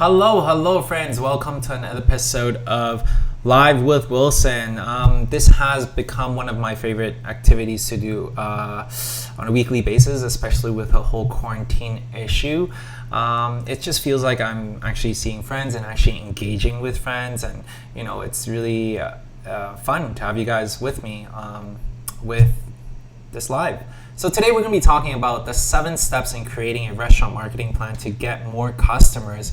Hello, friends. Welcome to another episode of Live with Wilson. This has become one of my favorite activities to do on a weekly basis, especially with the whole quarantine issue. It just feels like I'm actually seeing friends and actually engaging with friends, and it's really fun to have you guys with me with this live. So today we're going to be talking about the 7 steps in creating a restaurant marketing plan to get more customers.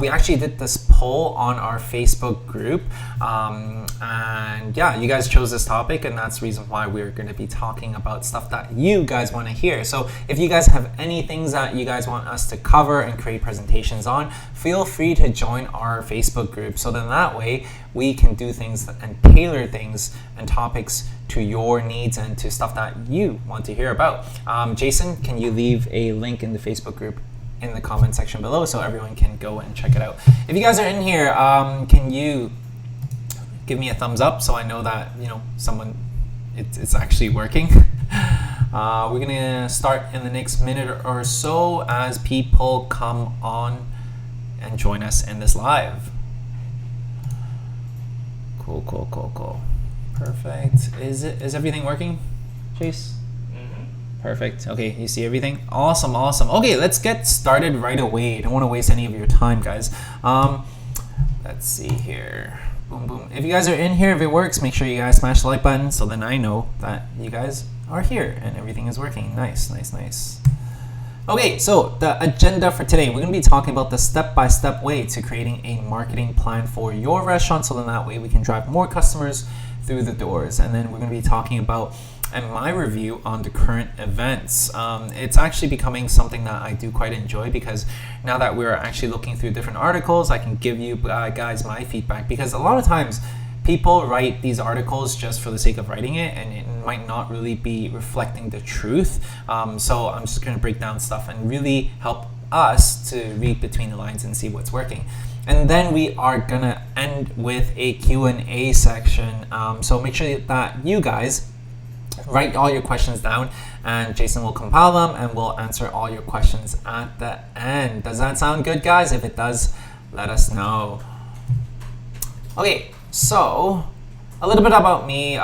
We actually did this poll on our Facebook group, and yeah, you guys chose this topic, and that's the reason why we're going to be talking about stuff that you guys want to hear. So if you guys have any things that you guys want us to cover and create presentations on, feel free to join our Facebook group, so then that way we can do things and tailor things and topics to your needs and to stuff that you want to hear about. Jason, can you leave a link in the Facebook group in the comment section below so everyone can go and check it out? If you guys are in here, can you give me a thumbs up so I know that it's actually working? We're gonna start in the next minute or so as people come on and join us in this live. Cool. Perfect. Is everything working, Chase? Perfect. Okay, you see everything? Awesome. Okay, let's get started right away. Don't want to waste any of your time, guys. Let's see here. Boom. If you guys are in here, if it works, make sure you guys smash the like button so then I know that you guys are here and everything is working. Nice. Okay, so the agenda for today, we're going to be talking about the step-by-step way to creating a marketing plan for your restaurant, so then that way we can drive more customers through the doors. And then we're going to be talking about my review on the current events. It's actually becoming something that I do quite enjoy, because now that we're actually looking through different articles, I can give you guys my feedback, because a lot of times people write these articles just for the sake of writing it, and it might not really be reflecting the truth. So I'm just going to break down stuff and really help us to read between the lines and see what's working. And then we are going to end with a Q&A section. So make sure that you guys write all your questions down, and Jason will compile them and we'll answer all your questions at the end. Does that sound good, guys? If it does, let us know. Okay, so a little bit about me.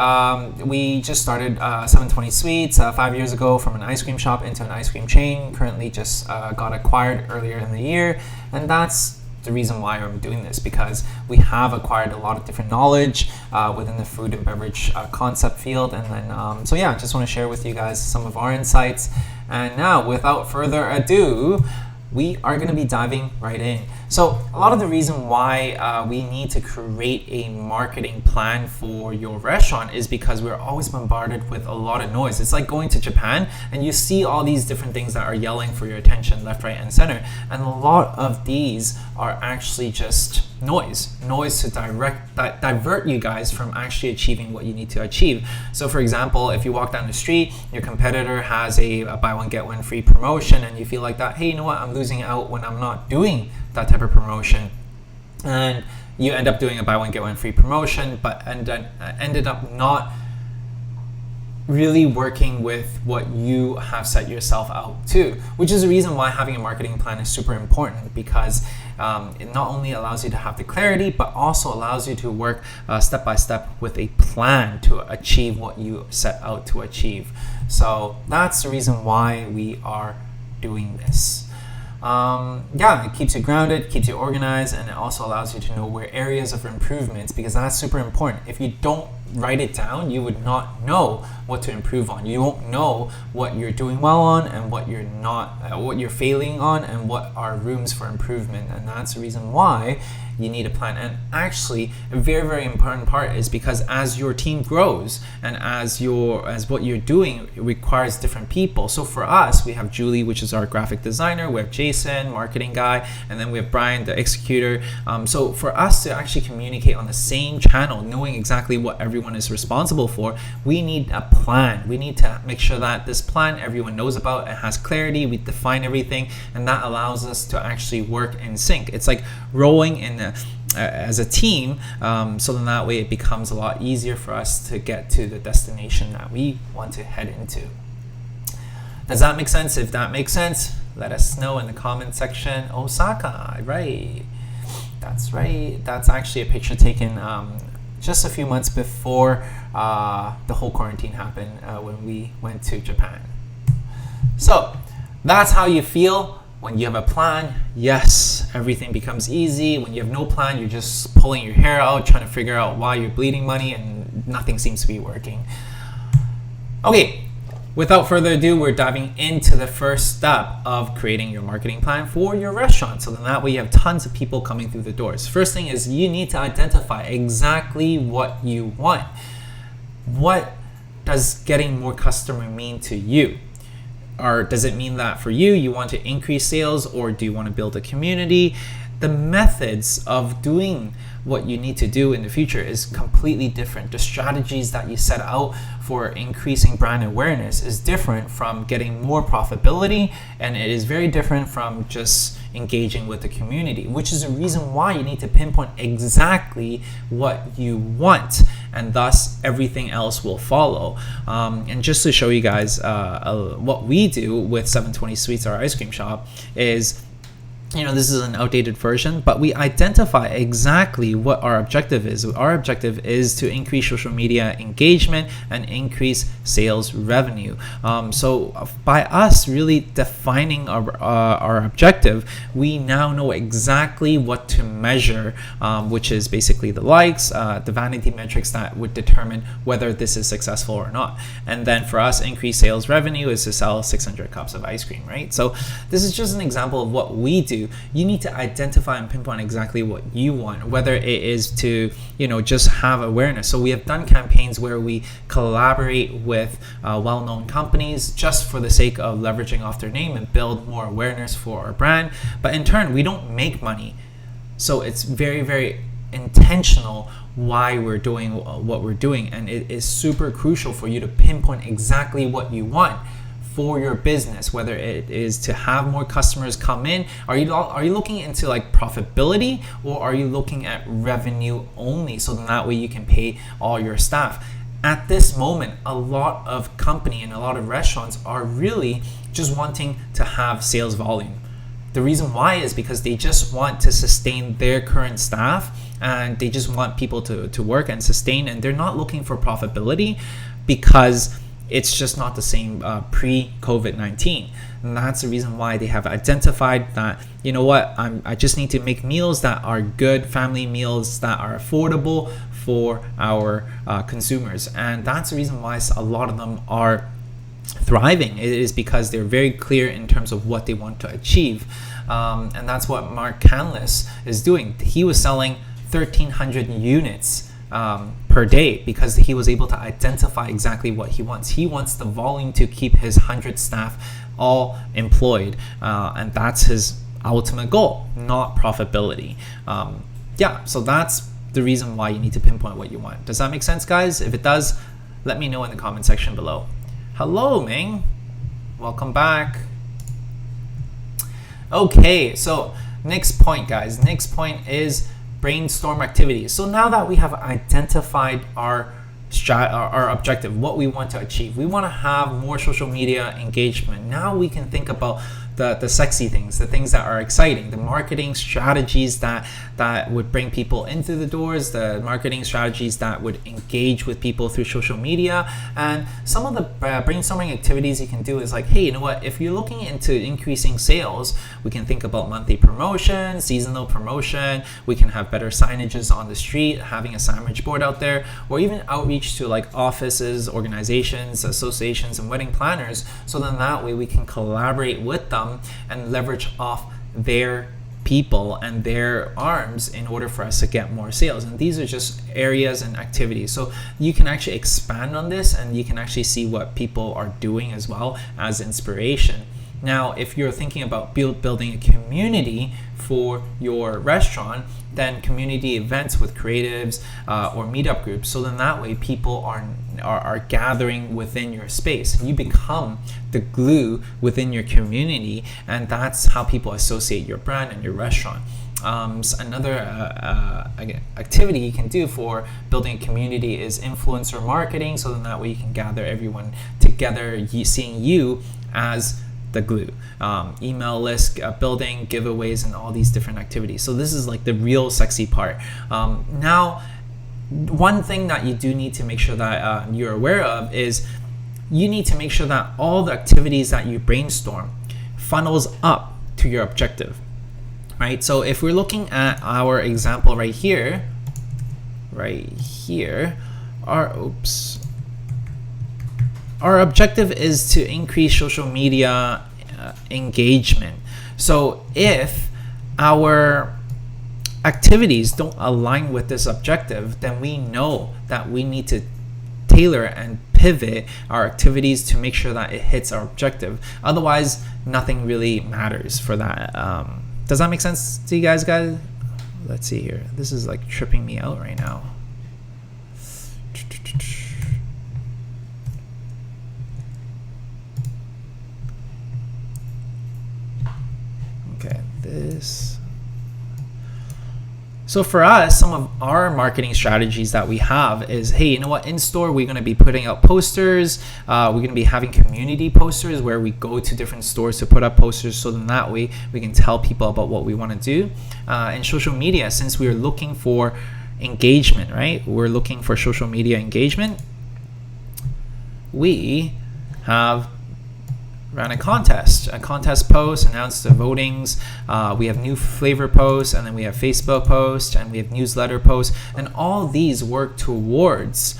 We just started 720 Sweets 5 years ago from an ice cream shop into an ice cream chain. Currently just got acquired earlier in the year, and that's the reason why I'm doing this, because we have acquired a lot of different knowledge within the food and beverage concept field. And then so yeah, just want to share with you guys some of our insights. And now, without further ado, we are going to be diving right in. So a lot of the reason why we need to create a marketing plan for your restaurant is because we're always bombarded with a lot of noise. It's like going to Japan and you see all these different things that are yelling for your attention left, right, and center. And a lot of these are actually just noise to divert you guys from actually achieving what you need to achieve. So for example, if you walk down the street, your competitor has a buy one get one free promotion, and you feel like that, hey, you know what, I'm losing out when I'm not doing that type of promotion, and you end up doing a buy one get one free promotion, but ended up not really working with what you have set yourself out to, which is the reason why having a marketing plan is super important, because it not only allows you to have the clarity, but also allows you to work step by step with a plan to achieve what you set out to achieve. So that's the reason why we are doing this. Yeah, it keeps you grounded, keeps you organized, and it also allows you to know where areas of improvements, because that's super important. If you don't write it down, you would not know what to improve on. You won't know what you're doing well on and what you're not, what you're failing on, and what are rooms for improvement. And that's the reason why you need a plan. And actually, a very, very important part is because as your team grows and as what you're doing requires different people. So for us, we have Julie, which is our graphic designer. We have Jason, marketing guy, and then we have Brian, the executor. So for us to actually communicate on the same channel, knowing exactly what everyone is responsible for, we need a plan. We need to make sure that this plan everyone knows about, it has clarity, we define everything, and that allows us to actually work in sync. It's like rowing as a team, so then that way it becomes a lot easier for us to get to the destination that we want to head into. Does that make sense? If that makes sense, let us know in the comment section. Osaka, right? That's right. That's actually a picture taken just a few months before the whole quarantine happened when we went to Japan. So that's how you feel when you have a plan. Yes, everything becomes easy. When you have no plan, you're just pulling your hair out, trying to figure out why you're bleeding money, and nothing seems to be working. Okay, without further ado, we're diving into the first step of creating your marketing plan for your restaurant. So then that way you have tons of people coming through the doors. First thing is you need to identify exactly what you want. What does getting more customer mean to you? Or does it mean that for you want to increase sales, or do you want to build a community? The methods of doing what you need to do in the future is completely different. The strategies that you set out for increasing brand awareness is different from getting more profitability, and it is very different from just engaging with the community, which is the reason why you need to pinpoint exactly what you want, and thus everything else will follow. And just to show you guys what we do with 720 Sweets, our ice cream shop, is, this is an outdated version, but we identify exactly what our objective is. Our objective is to increase social media engagement and increase sales revenue. So by us really defining our objective, we now know exactly what to measure, which is basically the likes, the vanity metrics that would determine whether this is successful or not. And then for us, increased sales revenue is to sell 600 cups of ice cream, right? So this is just an example of what we do. You need to identify and pinpoint exactly what you want, whether it is to, just have awareness. So we have done campaigns where we collaborate with well-known companies just for the sake of leveraging off their name and build more awareness for our brand. But in turn, we don't make money. So it's very, very intentional why we're doing what we're doing. And it is super crucial for you to pinpoint exactly what you want for your business, whether it is to have more customers come in. Are you looking into like profitability, or are you looking at revenue only, so then that way you can pay all your staff? At this moment, a lot of company and a lot of restaurants are really just wanting to have sales volume. The reason why is because they just want to sustain their current staff, and they just want people to work and sustain, and they're not looking for profitability because it's just not the same pre-COVID-19. And that's the reason why they have identified that, I just need to make meals that are good, family meals that are affordable for our consumers. And that's the reason why a lot of them are thriving. It is because they're very clear in terms of what they want to achieve. And that's what Mark Canlis is doing. He was selling 1,300 units per day because he was able to identify exactly what he wants. He wants the volume to keep his 100 staff all employed, and that's his ultimate goal, not profitability. So that's the reason why you need to pinpoint what you want. Does that make sense, guys? If it does, let me know in the comment section below. Hello, Ming. Welcome back. Okay, so next point, guys. Next point is brainstorm activities. So now that we have identified our objective, what we want to achieve, we want to have more social media engagement. Now we can think about the sexy things, the things that are exciting, the marketing strategies that would bring people into the doors, the marketing strategies that would engage with people through social media. And some of the brainstorming activities you can do is like, hey, you know what, if you're looking into increasing sales, we can think about monthly promotion, seasonal promotion. We can have better signages on the street, having a sandwich board out there, or even outreach to like offices, organizations, associations, and wedding planners. So then that way we can collaborate with them and leverage off their people and their arms in order for us to get more sales. And these are just areas and activities. So you can actually expand on this, and you can actually see what people are doing as well as inspiration. Now, if you're thinking about building a community for your restaurant, then community events with creatives or meetup groups. So then that way people are gathering within your space. You become the glue within your community, and that's how people associate your brand and your restaurant. Another activity you can do for building a community is influencer marketing. So then that way you can gather everyone together, seeing you as the glue. Email list building, giveaways, and all these different activities. So this is like the real sexy part. Now, one thing that you do need to make sure that you're aware of is you need to make sure that all the activities that you brainstorm funnels up to your objective, right? So if we're looking at our example right here, our objective is to increase social media engagement. So if our activities don't align with this objective, then we know that we need to tailor and pivot our activities to make sure that it hits our objective. Otherwise, nothing really matters for that. Does that make sense to you guys? Let's see here. This is like tripping me out right now. Okay, this. So for us, some of our marketing strategies that we have is, hey, you know what? In store, we're going to be putting out posters. We're going to be having community posters where we go to different stores to put up posters. So then that way we can tell people about what we want to do. In social media, since we're looking for engagement, right? We're looking for social media engagement. We have ran a contest post, announced the votings. We have new flavor posts, and then we have Facebook posts, and we have newsletter posts, and all these work towards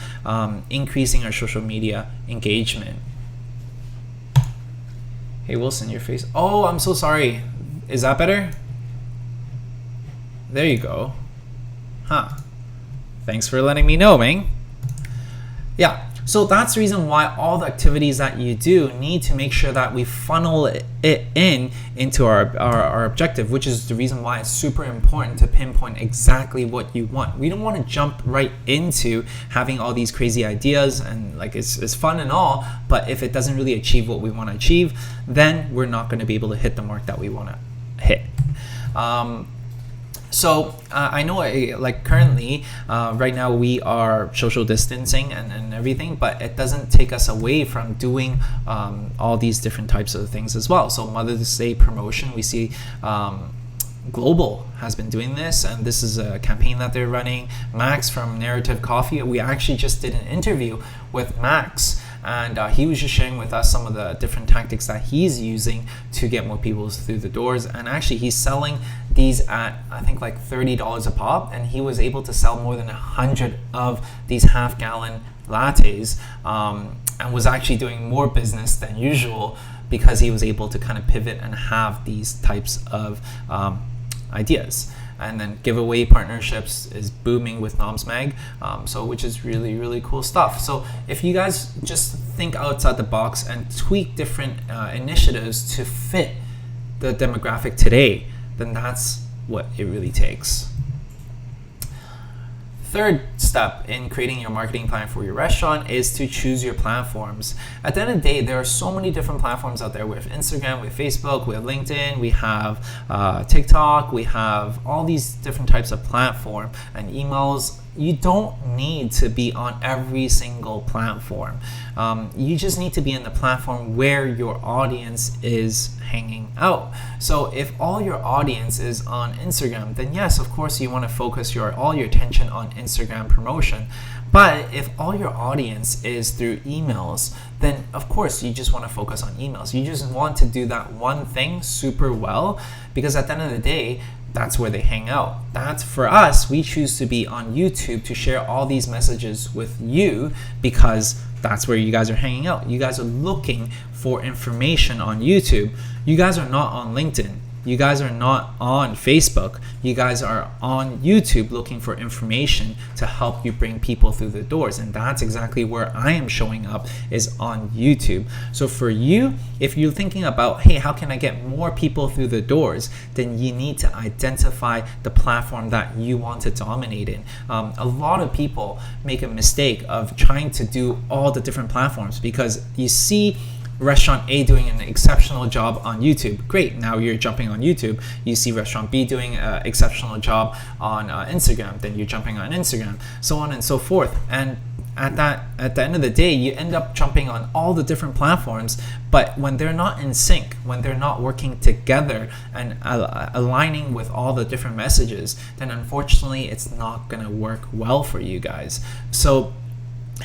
increasing our social media engagement. Hey Wilson, your face. Oh, I'm so sorry. Is that better? There you go. Huh. Thanks for letting me know, man. Yeah. So that's the reason why all the activities that you do need to make sure that we funnel it into our objective, which is the reason why it's super important to pinpoint exactly what you want. We don't want to jump right into having all these crazy ideas and like it's fun and all, but if it doesn't really achieve what we want to achieve, then we're not going to be able to hit the mark that we want to hit. So I know like currently right now we are social distancing and everything, but it doesn't take us away from doing all these different types of things as well. So Mother's Day promotion, we see Global has been doing this, and this is a campaign that they're running. Max from Narrative Coffee, we actually just did an interview with Max, and he was just sharing with us some of the different tactics that he's using to get more people through the doors. And actually he's selling these at I think like $30 a pop, and he was able to sell more than 100 of these half-gallon lattes, and was actually doing more business than usual because he was able to kind of pivot and have these types of ideas. And then giveaway partnerships is booming with Noms Mag, so which is really, really cool stuff. So if you guys just think outside the box and tweak different initiatives to fit the demographic today, then that's what it really takes. Third step in creating your marketing plan for your restaurant is to choose your platforms. At the end of the day, there are so many different platforms out there. We have Instagram, we have Facebook, we have LinkedIn, we have TikTok, we have all these different types of platform and emails. You don't need to be on every single platform. You just need to be in the platform where your audience is hanging out. So if all your audience is on Instagram, then yes, of course you want to focus all your attention on Instagram promotion. But if all your audience is through emails, then of course you just want to focus on emails. You just want to do that one thing super well, because at the end of the day, that's where they hang out. That's for us, we choose to be on YouTube to share all these messages with you because that's where you guys are hanging out. You guys are looking for information on YouTube. You guys are not on LinkedIn. You guys are not on Facebook. You guys are on YouTube looking for information to help you bring people through the doors. And that's exactly where I am showing up, is on YouTube. So for you, if you're thinking about, hey, how can I get more people through the doors? Then you need to identify the platform that you want to dominate in. A lot of people make a mistake of trying to do all the different platforms because you see Restaurant A doing an exceptional job on YouTube. Great, now you're jumping on YouTube. You see Restaurant B doing an exceptional job on Instagram, then you're jumping on Instagram, so on and so forth. And at the end of the day, you end up jumping on all the different platforms, but when they're not in sync, when they're not working together and aligning with all the different messages, then unfortunately it's not going to work well for you guys. So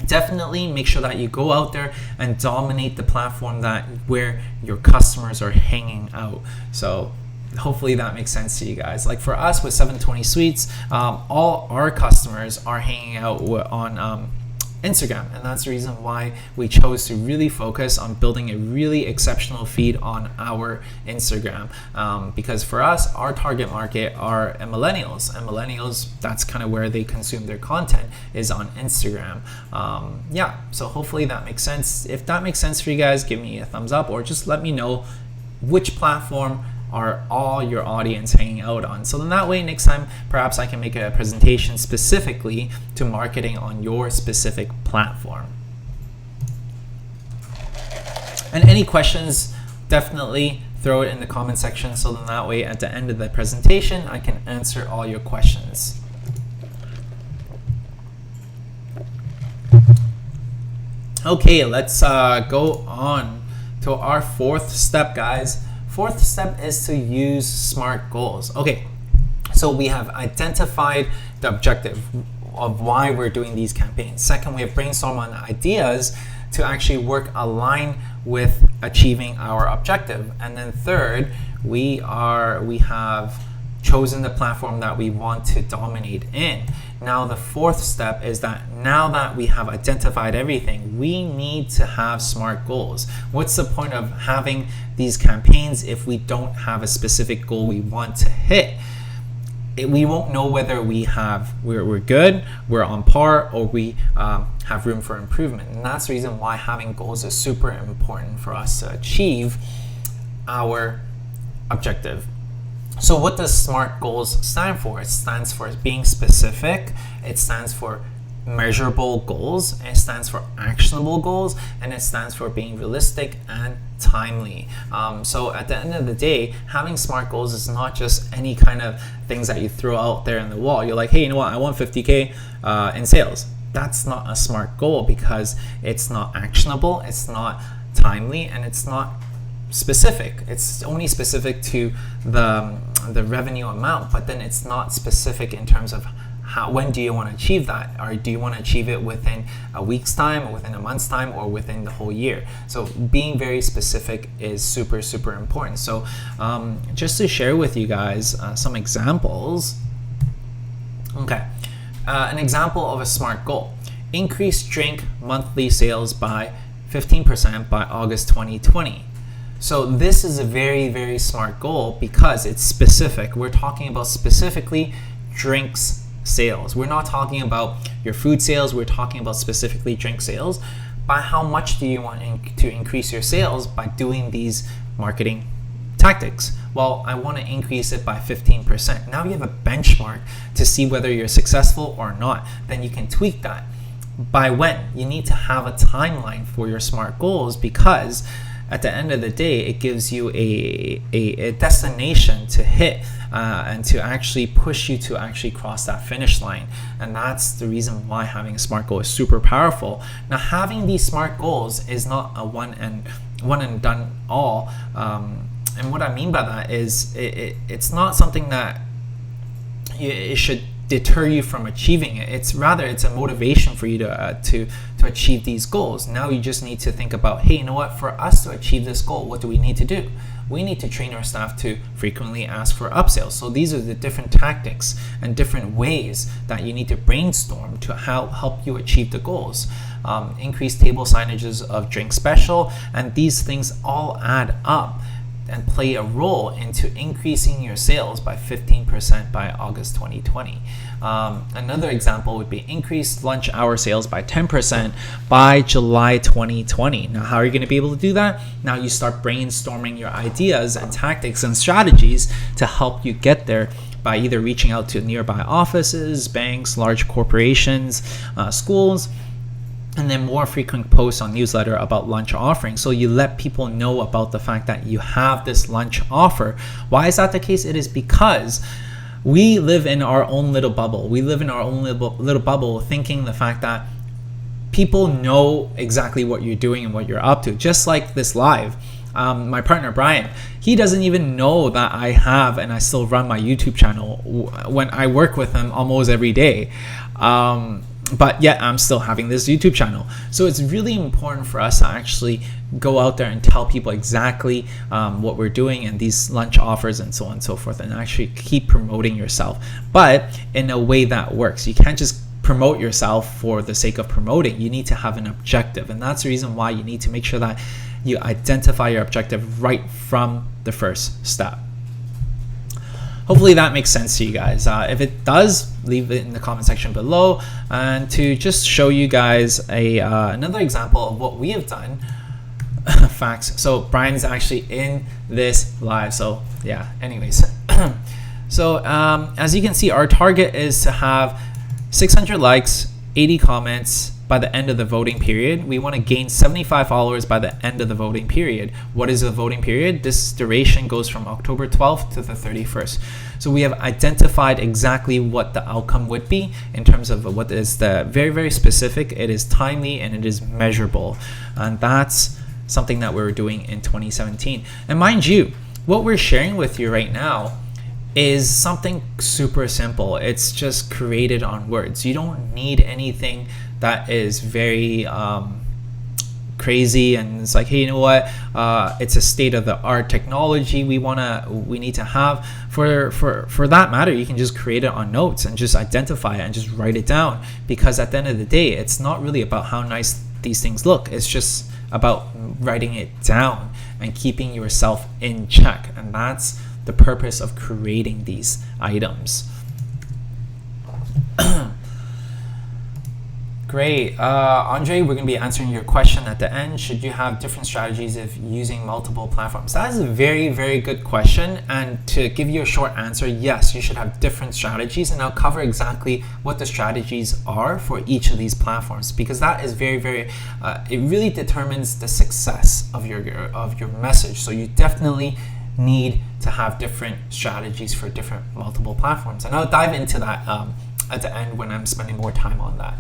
definitely make sure that you go out there and dominate the platform where your customers are hanging out. So hopefully that makes sense to you guys. Like for us with 720 Sweets, all our customers are hanging out on Instagram, and that's the reason why we chose to really focus on building a really exceptional feed on our Instagram, because for us, our target market are millennials, and millennials, that's kind of where they consume their content, is on Instagram. Yeah, so hopefully that makes sense. If that makes sense for you guys, give me a thumbs up, or just let me know which platform are all your audience hanging out on. So then that way, next time, perhaps I can make a presentation specifically to marketing on your specific platform. And any questions, definitely throw it in the comment section. So then that way, at the end of the presentation, I can answer all your questions. Okay, let's go on to our fourth step, guys. Fourth step is to use SMART goals. Okay, so we have identified the objective of why we're doing these campaigns. Second, we have brainstormed on ideas to actually align with achieving our objective. And then third, we have chosen the platform that we want to dominate in. Now the fourth step is that now that we have identified everything, we need to have SMART goals. What's the point of having these campaigns if we don't have a specific goal we want to hit? We won't know whether we're good, we're on par, or we have room for improvement. And that's the reason why having goals is super important for us to achieve our objective. So what does SMART goals stand for? It stands for being specific, it stands for measurable goals, it stands for actionable goals, and it stands for being realistic and timely. So at the end of the day, having SMART goals is not just any kind of things that you throw out there in the wall. You're like, hey, you know what, I want 50K in sales. That's not a SMART goal because it's not actionable, it's not timely, and it's not specific. It's only specific to the revenue amount, but then it's not specific in terms of when do you want to achieve that, or do you want to achieve it within a week's time, or within a month's time, or within the whole year. So being very specific is super important. So just to share with you guys some examples. Okay, an example of a SMART goal: increase drink monthly sales by 15% by August 2020. So this is a very smart goal because it's specific. We're talking about specifically drinks sales. We're not talking about your food sales. We're talking about specifically drink sales. By how much do you want to increase your sales by doing these marketing tactics? Well, I want to increase it by 15%. Now you have a benchmark to see whether you're successful or not. Then you can tweak that. By when? You need to have a timeline for your SMART goals, because at the end of the day, it gives you a destination to hit and to actually push you to actually cross that finish line. And that's the reason why having a SMART goal is super powerful. Now, having these SMART goals is not a one and done all. And what I mean by that is it's not something that it should deter you from achieving it. It's a motivation for you to achieve these goals. Now you just need to think about, hey, you know what, for us to achieve this goal, what do we need to do? We need to train our staff to frequently ask for upsells. So these are the different tactics and different ways that you need to brainstorm to help you achieve the goals. Increase table signages of drink special, and these things all add up and play a role into increasing your sales by 15% by August 2020. Another example would be increase lunch hour sales by 10% by July 2020. Now, how are you going to be able to do that? Now you start brainstorming your ideas and tactics and strategies to help you get there by either reaching out to nearby offices, banks, large corporations, schools, and then more frequent posts on newsletter about lunch offerings. So you let people know about the fact that you have this lunch offer. Why is that the case? It is because we live in our own little bubble. We live in our own little bubble thinking the fact that people know exactly what you're doing and what you're up to. Just like this live. My partner Brian, he doesn't even know that I have and I still run my YouTube channel when I work with him almost every day. But yet I'm still having this YouTube channel. So it's really important for us to actually go out there and tell people exactly what we're doing and these lunch offers and so on and so forth, and actually keep promoting yourself, but in a way that works. You can't just promote yourself for the sake of promoting. You need to have an objective, and that's the reason why you need to make sure that you identify your objective right from the first step. Hopefully that makes sense to you guys. If it does, leave it in the comment section below. And to just show you guys another example of what we have done, facts. So Brian's actually in this live. So yeah, anyways. So as you can see, our target is to have 600 likes, 80 comments by the end of the voting period. We want to gain 75 followers by the end of the voting period. What is the voting period? This duration goes from October 12th to the 31st. So we have identified exactly what the outcome would be in terms of what is the very, very specific. It is timely and it is measurable. And that's something that we're doing in 2017. And mind you, what we're sharing with you right now is something super simple. It's just created on words. You don't need anything that is very crazy and it's like, hey, you know what, it's a state-of-the-art technology we need to have. For that matter, you can just create it on notes and just identify it and just write it down, because at the end of the day, it's not really about how nice these things look. It's just about writing it down and keeping yourself in check, and that's the purpose of creating these items. Great. Andre, we're going to be answering your question at the end. Should you have different strategies if using multiple platforms? That is a very, very good question. And to give you a short answer, yes, you should have different strategies. And I'll cover exactly what the strategies are for each of these platforms, because that is very, very, it really determines the success of your message. So you definitely need to have different strategies for different multiple platforms. And I'll dive into that at the end when I'm spending more time on that.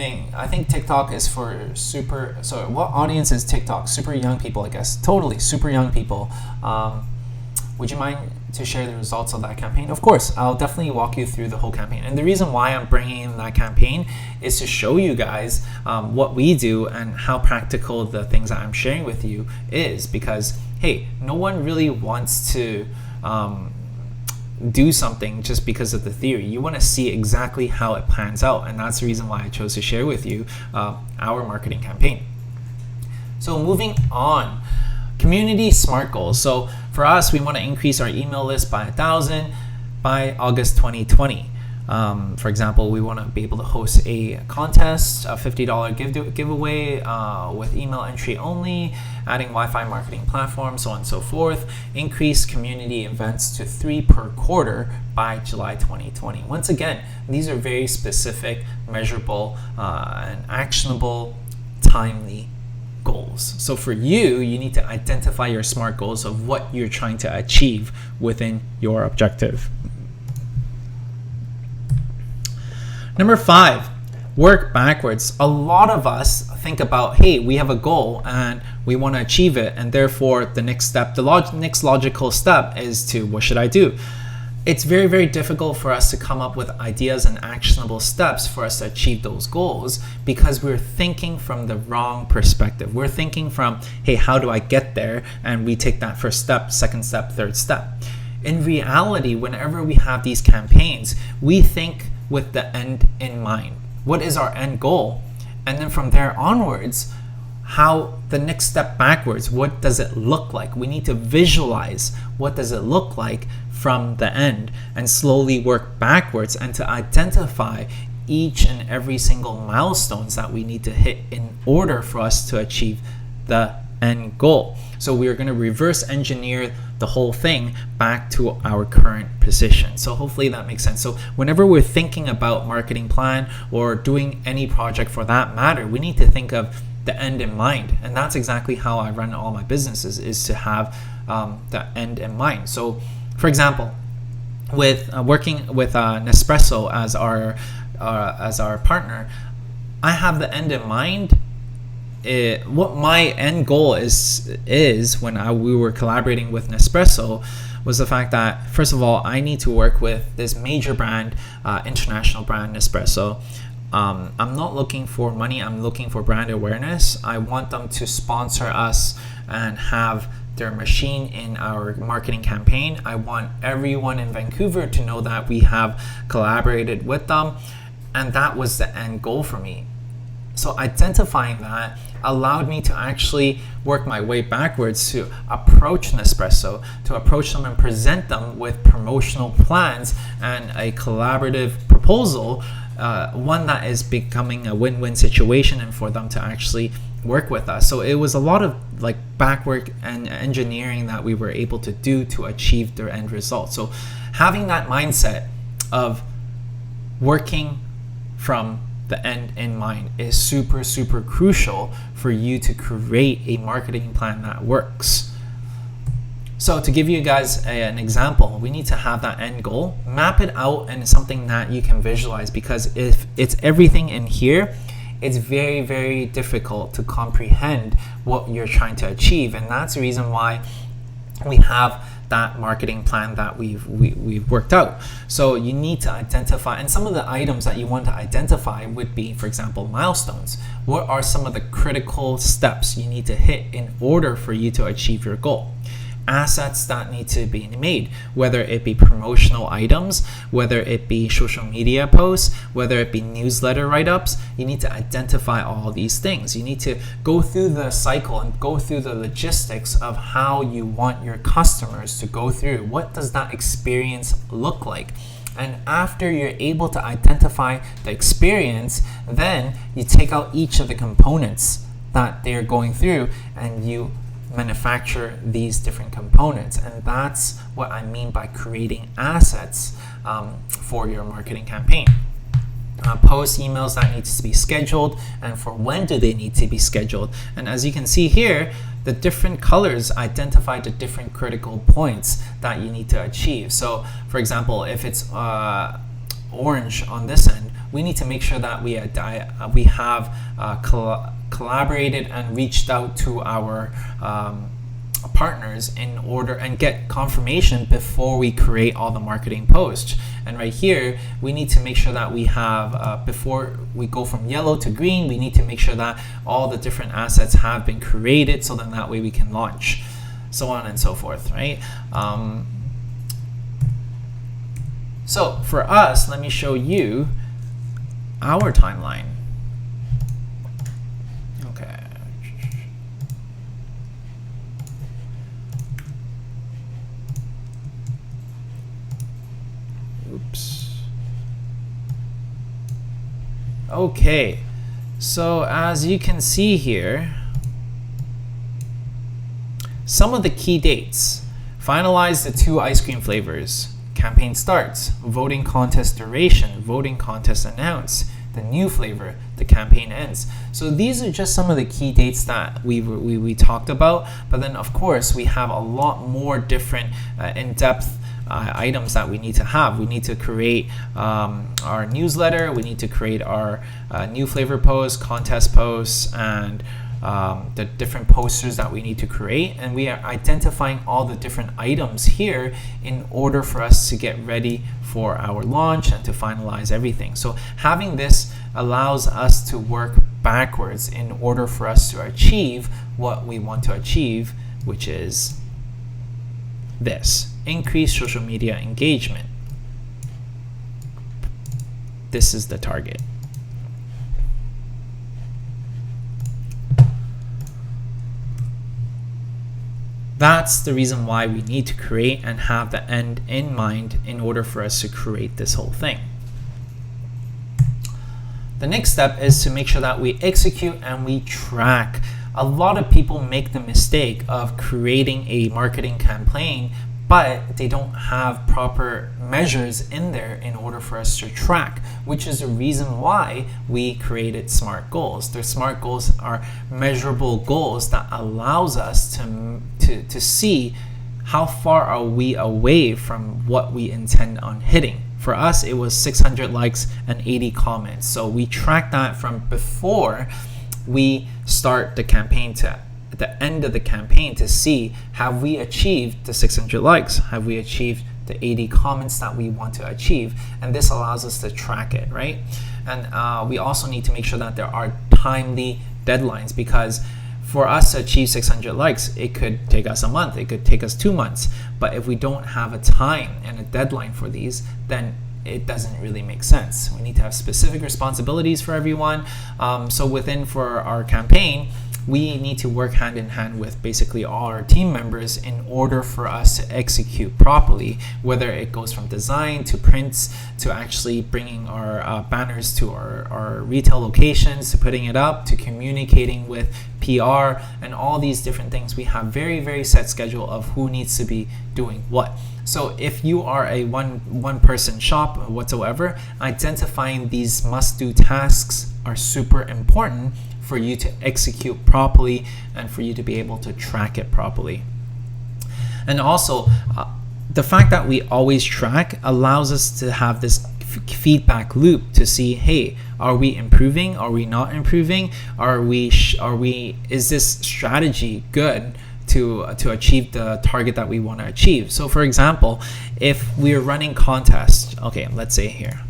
I think TikTok is for what audience is TikTok? Super young people, I guess. Totally, super young people. Would you mind to share the results of that campaign? Of course, I'll definitely walk you through the whole campaign. And the reason why I'm bringing in that campaign is to show you guys what we do and how practical the things that I'm sharing with you is, because, hey, no one really wants to do something just because of the theory. You want to see exactly how it plans out, and that's the reason why I chose to share with you our marketing campaign. So moving on, community SMART goals. So for us, we want to increase our email list by 1,000 by August 2020. For example, we want to be able to host a contest, a $50 giveaway with email entry only, adding Wi-Fi marketing platform, so on and so forth. Increase community events to 3 per quarter by July 2020. Once again, these are very specific, measurable, and actionable, timely goals. So for you, you need to identify your SMART goals of what you're trying to achieve within your objective. Number 5, work backwards. A lot of us think about, hey, we have a goal and we want to achieve it, and therefore the next step, next logical step is to, what should I do? It's very, very difficult for us to come up with ideas and actionable steps for us to achieve those goals, because we're thinking from the wrong perspective. We're thinking from, hey, how do I get there? And we take that first step, second step, third step. In reality, whenever we have these campaigns, we think with the end in mind. What is our end goal? And then from there onwards, how the next step backwards, what does it look like? We need to visualize what does it look like from the end and slowly work backwards, and to identify each and every single milestones that we need to hit in order for us to achieve the end goal. So we are going to reverse engineer the whole thing back to our current position. So hopefully that makes sense. So whenever we're thinking about marketing plan or doing any project for that matter, we need to think of the end in mind. And that's exactly how I run all my businesses, is to have the end in mind. So for example, with working with Nespresso as our partner, I have the end in mind. What my end goal is when we were collaborating with Nespresso was the fact that, first of all, I need to work with this major brand, international brand, Nespresso. I'm not looking for money, I'm looking for brand awareness. I want them to sponsor us and have their machine in our marketing campaign. I want everyone in Vancouver to know that we have collaborated with them, and that was the end goal for me. So identifying that allowed me to actually work my way backwards to approach Nespresso, to approach them and present them with promotional plans and a collaborative proposal, one that is becoming a win-win situation, and for them to actually work with us. So it was a lot of like backwork and engineering that we were able to do to achieve their end result. So having that mindset of working from the end in mind is super, super crucial for you to create a marketing plan that works. So to give you guys an example, we need to have that end goal, map it out, and it's something that you can visualize, because if it's everything in here, it's very, very difficult to comprehend what you're trying to achieve. And that's the reason why we have that marketing plan that we've worked out. So you need to identify, and some of the items that you want to identify would be, for example, milestones. What are some of the critical steps you need to hit in order for you to achieve your goal? Assets that need to be made, whether it be promotional items, whether it be social media posts, whether it be newsletter write-ups. You need to identify all these things. You need to go through the cycle and go through the logistics of how you want your customers to go through. What does that experience look like? And after you're able to identify the experience, then you take out each of the components that they're going through and you manufacture these different components. And that's what I mean by creating assets for your marketing campaign. Post emails that needs to be scheduled, and for when do they need to be scheduled. And as you can see here, the different colors identify the different critical points that you need to achieve. So for example, if it's orange on this end, we need to make sure that we have collaborated and reached out to our partners in order and get confirmation before we create all the marketing posts. And right here, we need to make sure that we have, before we go from yellow to green, we need to make sure that all the different assets have been created, so then that way we can launch, so on and so forth, right? So for us, let me show you our timeline. Okay. Oops. Okay. So as you can see here, some of the key dates. Finalize the 2 ice cream flavors. Campaign starts. Voting contest duration. Voting contest announced. The new flavor. The campaign ends. So these are just some of the key dates that we talked about. But then of course we have a lot more different in-depth items that we need to have. We need to create our newsletter. We need to create our new flavor posts, contest posts, and the different posters that we need to create. And we are identifying all the different items here in order for us to get ready for our launch and to finalize everything. So having this allows us to work backwards in order for us to achieve what we want to achieve, which is this: increase social media engagement. This is the target. That's the reason why we need to create and have the end in mind in order for us to create this whole thing. The next step is to make sure that we execute and we track. A lot of people make the mistake of creating a marketing campaign, but they don't have proper measures in there in order for us to track, which is the reason why we created SMART goals. The SMART goals are measurable goals that allows us to see how far are we away from what we intend on hitting. For us, it was 600 likes and 80 comments. So we track that from before we start the campaign to the end of the campaign to see, have we achieved the 600 likes? Have we achieved the 80 comments that we want to achieve? And this allows us to track it, right? And we also need to make sure that there are timely deadlines, because for us to achieve 600 likes, it could take us a month, it could take us 2 months. But if we don't have a time and a deadline for these, then it doesn't really make sense. We need to have specific responsibilities for everyone. So for our campaign, we need to work hand in hand with basically all our team members in order for us to execute properly, whether it goes from design to prints to actually bringing our banners to our retail locations, to putting it up, to communicating with PR and all these different things. We have very, very set schedule of who needs to be doing what. So if you are a one person shop whatsoever, identifying these must-do tasks are super important for you to execute properly and for you to be able to track it properly. And also, the fact that we always track allows us to have this feedback loop to see, hey, are we improving? Are we not improving? Is this strategy good to achieve the target that we want to achieve? So for example, if we're running contests, okay, let's say here.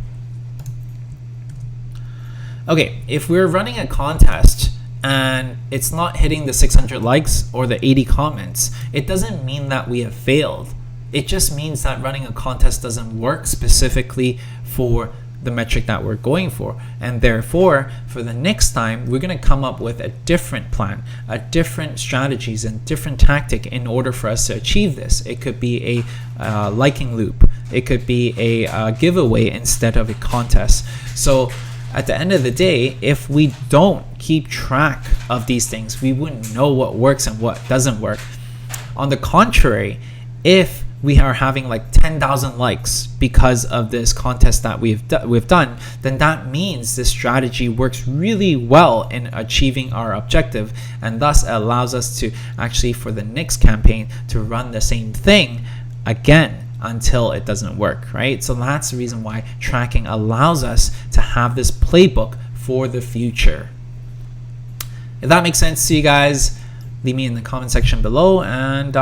Okay, if we're running a contest and it's not hitting the 600 likes or the 80 comments, it doesn't mean that we have failed. It just means that running a contest doesn't work specifically for the metric that we're going for. And therefore, for the next time, we're going to come up with a different plan, a different strategies and different tactic in order for us to achieve this. It could be a liking loop. It could be a giveaway instead of a contest. So at the end of the day, if we don't keep track of these things, we wouldn't know what works and what doesn't work. On the contrary, if we are having like 10,000 likes because of this contest that we've done, then that means this strategy works really well in achieving our objective, and thus allows us to actually, for the next campaign, to run the same thing again until it doesn't work, right? So that's the reason why tracking allows us to have this playbook for the future. If that makes sense to you guys, leave me in the comment section below. And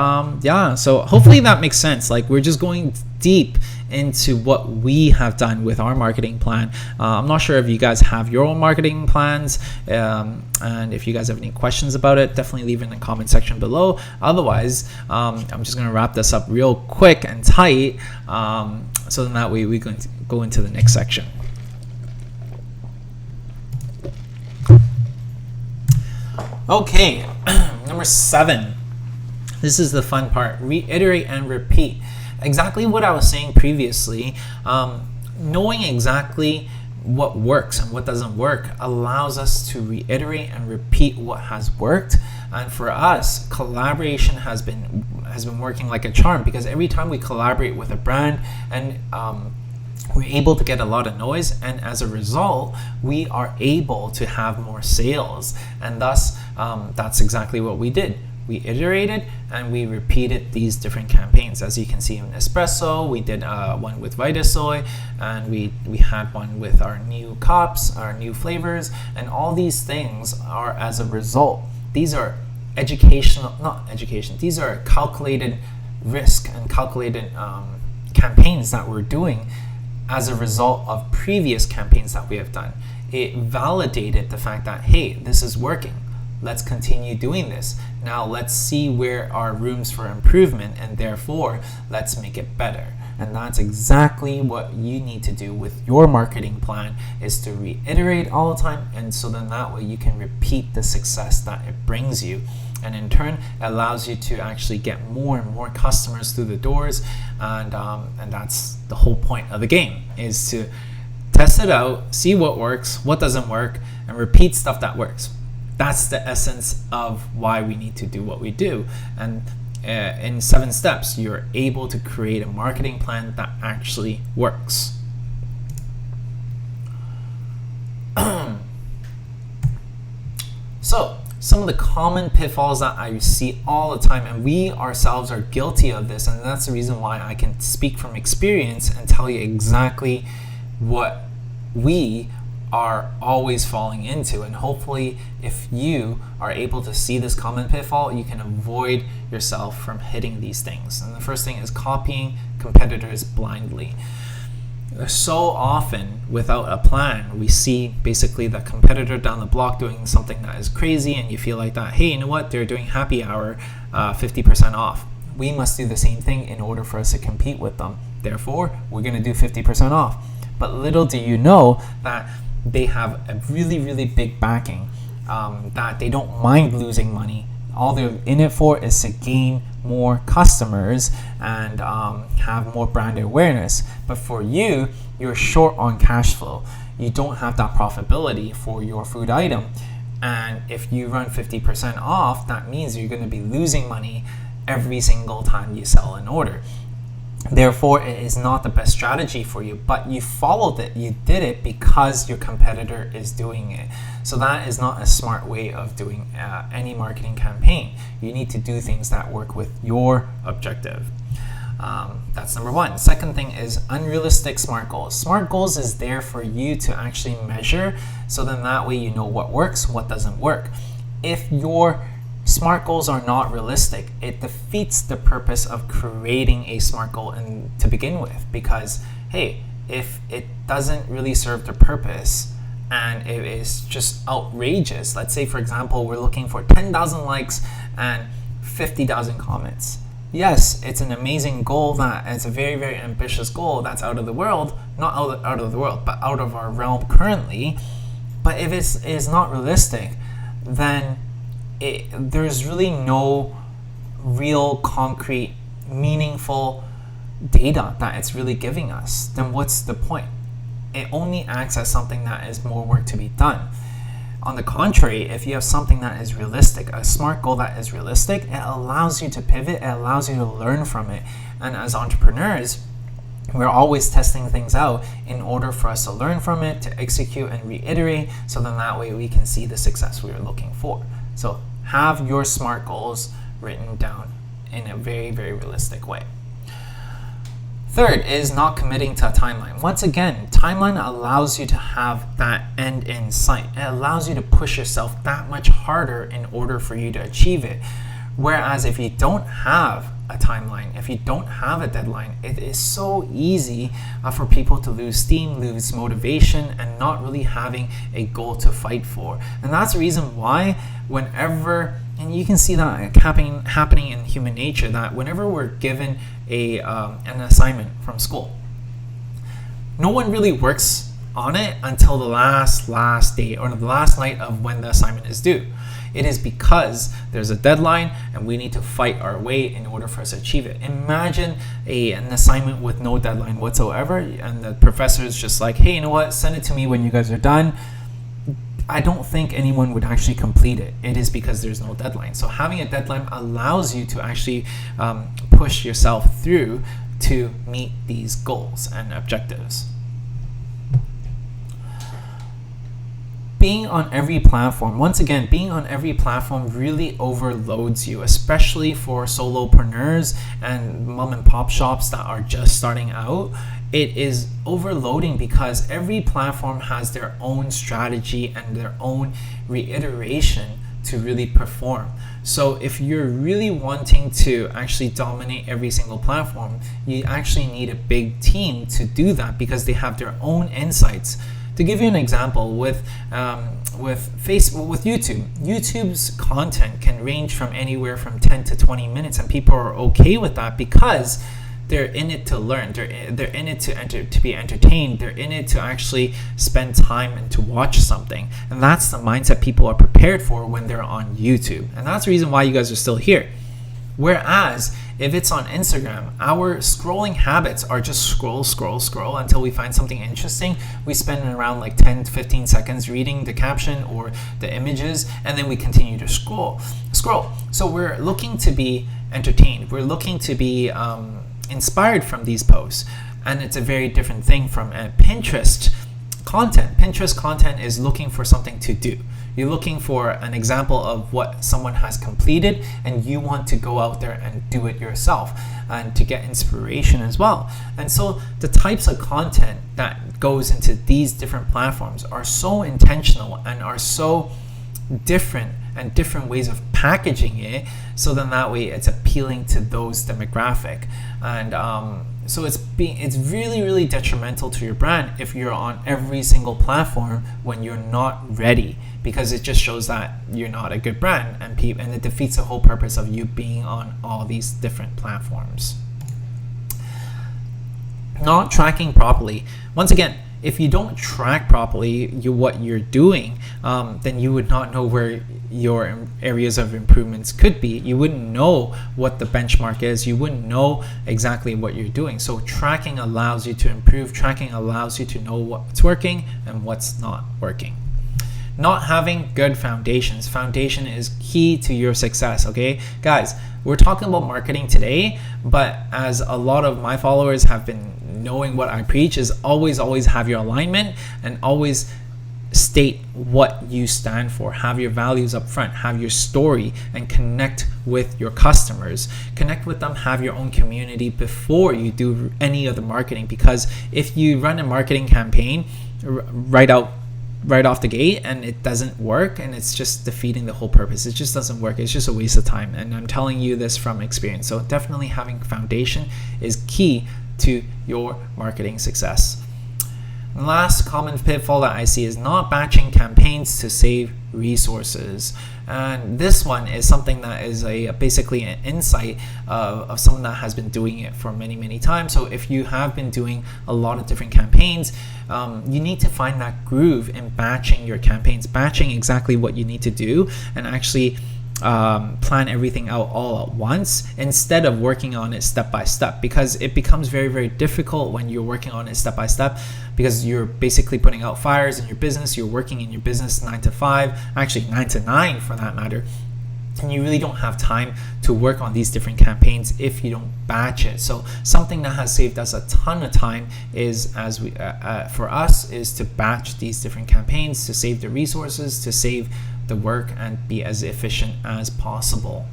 yeah, so hopefully that makes sense. Like, we're just going deep into what we have done with our marketing plan. I'm not sure if you guys have your own marketing plans, and if you guys have any questions about it, definitely leave it in the comment section below. Otherwise, I'm just going to wrap this up real quick and tight, so then that way we can go into the next section. Okay, number 7. This is the fun part. Reiterate and repeat. Exactly what I was saying previously. Knowing exactly what works and what doesn't work allows us to reiterate and repeat what has worked. And for us, collaboration has been working like a charm, because every time we collaborate with a brand, and we're able to get a lot of noise, and as a result, we are able to have more sales. And thus, that's exactly what we did. We iterated and we repeated these different campaigns. As you can see in Espresso, we did one with Vitasoy, and we had one with our new cups, our new flavors, and all these things are as a result. These are these are calculated risk and calculated campaigns that we're doing as a result of previous campaigns that we have done. It validated the fact that, hey, this is working. Let's continue doing this. Now let's see where are rooms for improvement, and therefore let's make it better. And that's exactly what you need to do with your marketing plan, is to reiterate all the time, and so then that way you can repeat the success that it brings you. And in turn, allows you to actually get more and more customers through the doors. And that's the whole point of the game, is to test it out, see what works, what doesn't work, and repeat stuff that works. That's the essence of why we need to do what we do. And in 7 steps, you're able to create a marketing plan that actually works. So some of the common pitfalls that I see all the time, and we ourselves are guilty of this, and that's the reason why I can speak from experience and tell you exactly what we are always falling into. And hopefully if you are able to see this common pitfall, you can avoid yourself from hitting these things. And the first thing is copying competitors blindly. So often without a plan, we see basically the competitor down the block doing something that is crazy, and you feel like that, hey, you know what, they're doing happy hour 50% off. We must do the same thing in order for us to compete with them. Therefore, we're going to do 50% off. But little do you know that they have a really, really big backing, that they don't mind losing money. All they're in it for is to gain more customers and have more brand awareness. But for you, you're short on cash flow. You don't have that profitability for your food item. And if you run 50% off, that means you're going to be losing money every single time you sell an order. Therefore, it is not the best strategy for you, but you followed it. You did it because your competitor is doing it. So that is not a smart way of doing any marketing campaign. You need to do things that work with your objective. That's number one. Second thing is unrealistic SMART goals. SMART goals is there for you to actually measure, so then that way you know what works, what doesn't work. If your SMART goals are not realistic, it defeats the purpose of creating a SMART goal to begin with, because hey, if it doesn't really serve the purpose and it is just outrageous, let's say for example we're looking for 10,000 likes and 50,000 comments. Yes, it's an amazing goal, that it's a very, very ambitious goal that's out of the world, not out of the world, but out of our realm currently. But if it is not realistic, then there's really no real concrete meaningful data that it's really giving us. Then what's the point? It only acts as something that is more work to be done. On the contrary, if you have something that is realistic, a SMART goal that is realistic, it allows you to pivot, it allows you to learn from it. And as entrepreneurs, we're always testing things out in order for us to learn from it, to execute and reiterate, so then that way we can see the success we are looking for. So have your SMART goals written down in a very, very realistic way. Third is not committing to a timeline. Once again, timeline allows you to have that end in sight. It allows you to push yourself that much harder in order for you to achieve it. Whereas if you don't have a timeline, if you don't have a deadline, it is so easy for people to lose steam, lose motivation, and not really having a goal to fight for. And that's the reason why whenever, and you can see that happening in human nature, that whenever we're given an assignment from school, no one really works on it until the last day or the last night of when the assignment is due. It is because there's a deadline and we need to fight our way in order for us to achieve it. Imagine an assignment with no deadline whatsoever, and the professor is just like, hey, you know what, send it to me when you guys are done. I don't think anyone would actually complete it. It is because there's no deadline. So having a deadline allows you to actually push yourself through to meet these goals and objectives. Being on every platform, once again, being on every platform really overloads you, especially for solopreneurs and mom and pop shops that are just starting out. It is overloading because every platform has their own strategy and their own reiteration to really perform. So if you're really wanting to actually dominate every single platform, you actually need a big team to do that because they have their own insights. To give you an example, with YouTube, YouTube's content can range from anywhere from 10 to 20 minutes, and people are okay with that because they're in it to learn. They're in it to be entertained. They're in it to actually spend time and to watch something. And that's the mindset people are prepared for when they're on YouTube. And that's the reason why you guys are still here. Whereas if it's on Instagram, our scrolling habits are just scroll until we find something interesting. We spend around like 10 to 15 seconds reading the caption or the images, and then we continue to scroll. So we're looking to be entertained. We're looking to be inspired from these posts. And it's a very different thing from a Pinterest content. Pinterest content is looking for something to do. You're looking for an example of what someone has completed, and you want to go out there and do it yourself and to get inspiration as well. And so the types of content that goes into these different platforms are so intentional and are so different, and different ways of packaging it, so then that way it's appealing to those demographic. And so it's really detrimental to your brand if you're on every single platform when you're not ready, because it just shows that you're not a good brand, and it defeats the whole purpose of you being on all these different platforms. Not tracking properly. Once again, if you don't track properly what you're doing, then you would not know where your areas of improvements could be. You wouldn't know what the benchmark is. You wouldn't know exactly what you're doing. So tracking allows you to improve. Tracking allows you to know what's working and what's not working. Not having good foundations. Foundation is key to your success, okay? Guys, we're talking about marketing today, but as a lot of my followers have been knowing what I preach, is always have your alignment, and always state what you stand for. Have your values up front, have your story, and connect with your customers. Connect with them, have your own community before you do any other marketing, because if you run a marketing campaign right off the gate and it doesn't work, and it's just defeating the whole purpose, it just doesn't work, it's just a waste of time. And I'm telling you this from experience. So definitely having foundation is key to your marketing success. And last common pitfall that I see is not batching campaigns to save resources. And this one is something that is basically an insight of someone that has been doing it for many times. So if you have been doing a lot of different campaigns, you need to find that groove in batching your campaigns, batching exactly what you need to do, and actually plan everything out all at once instead of working on it step by step, because it becomes very difficult when you're working on it step by step, because you're basically putting out fires in your business. You're working in your business 9 to 5, actually 9 to 9 for that matter, and you really don't have time to work on these different campaigns if you don't batch it. So something that has saved us a ton of time is, for us, is to batch these different campaigns, to save the resources, to save the work, and be as efficient as possible.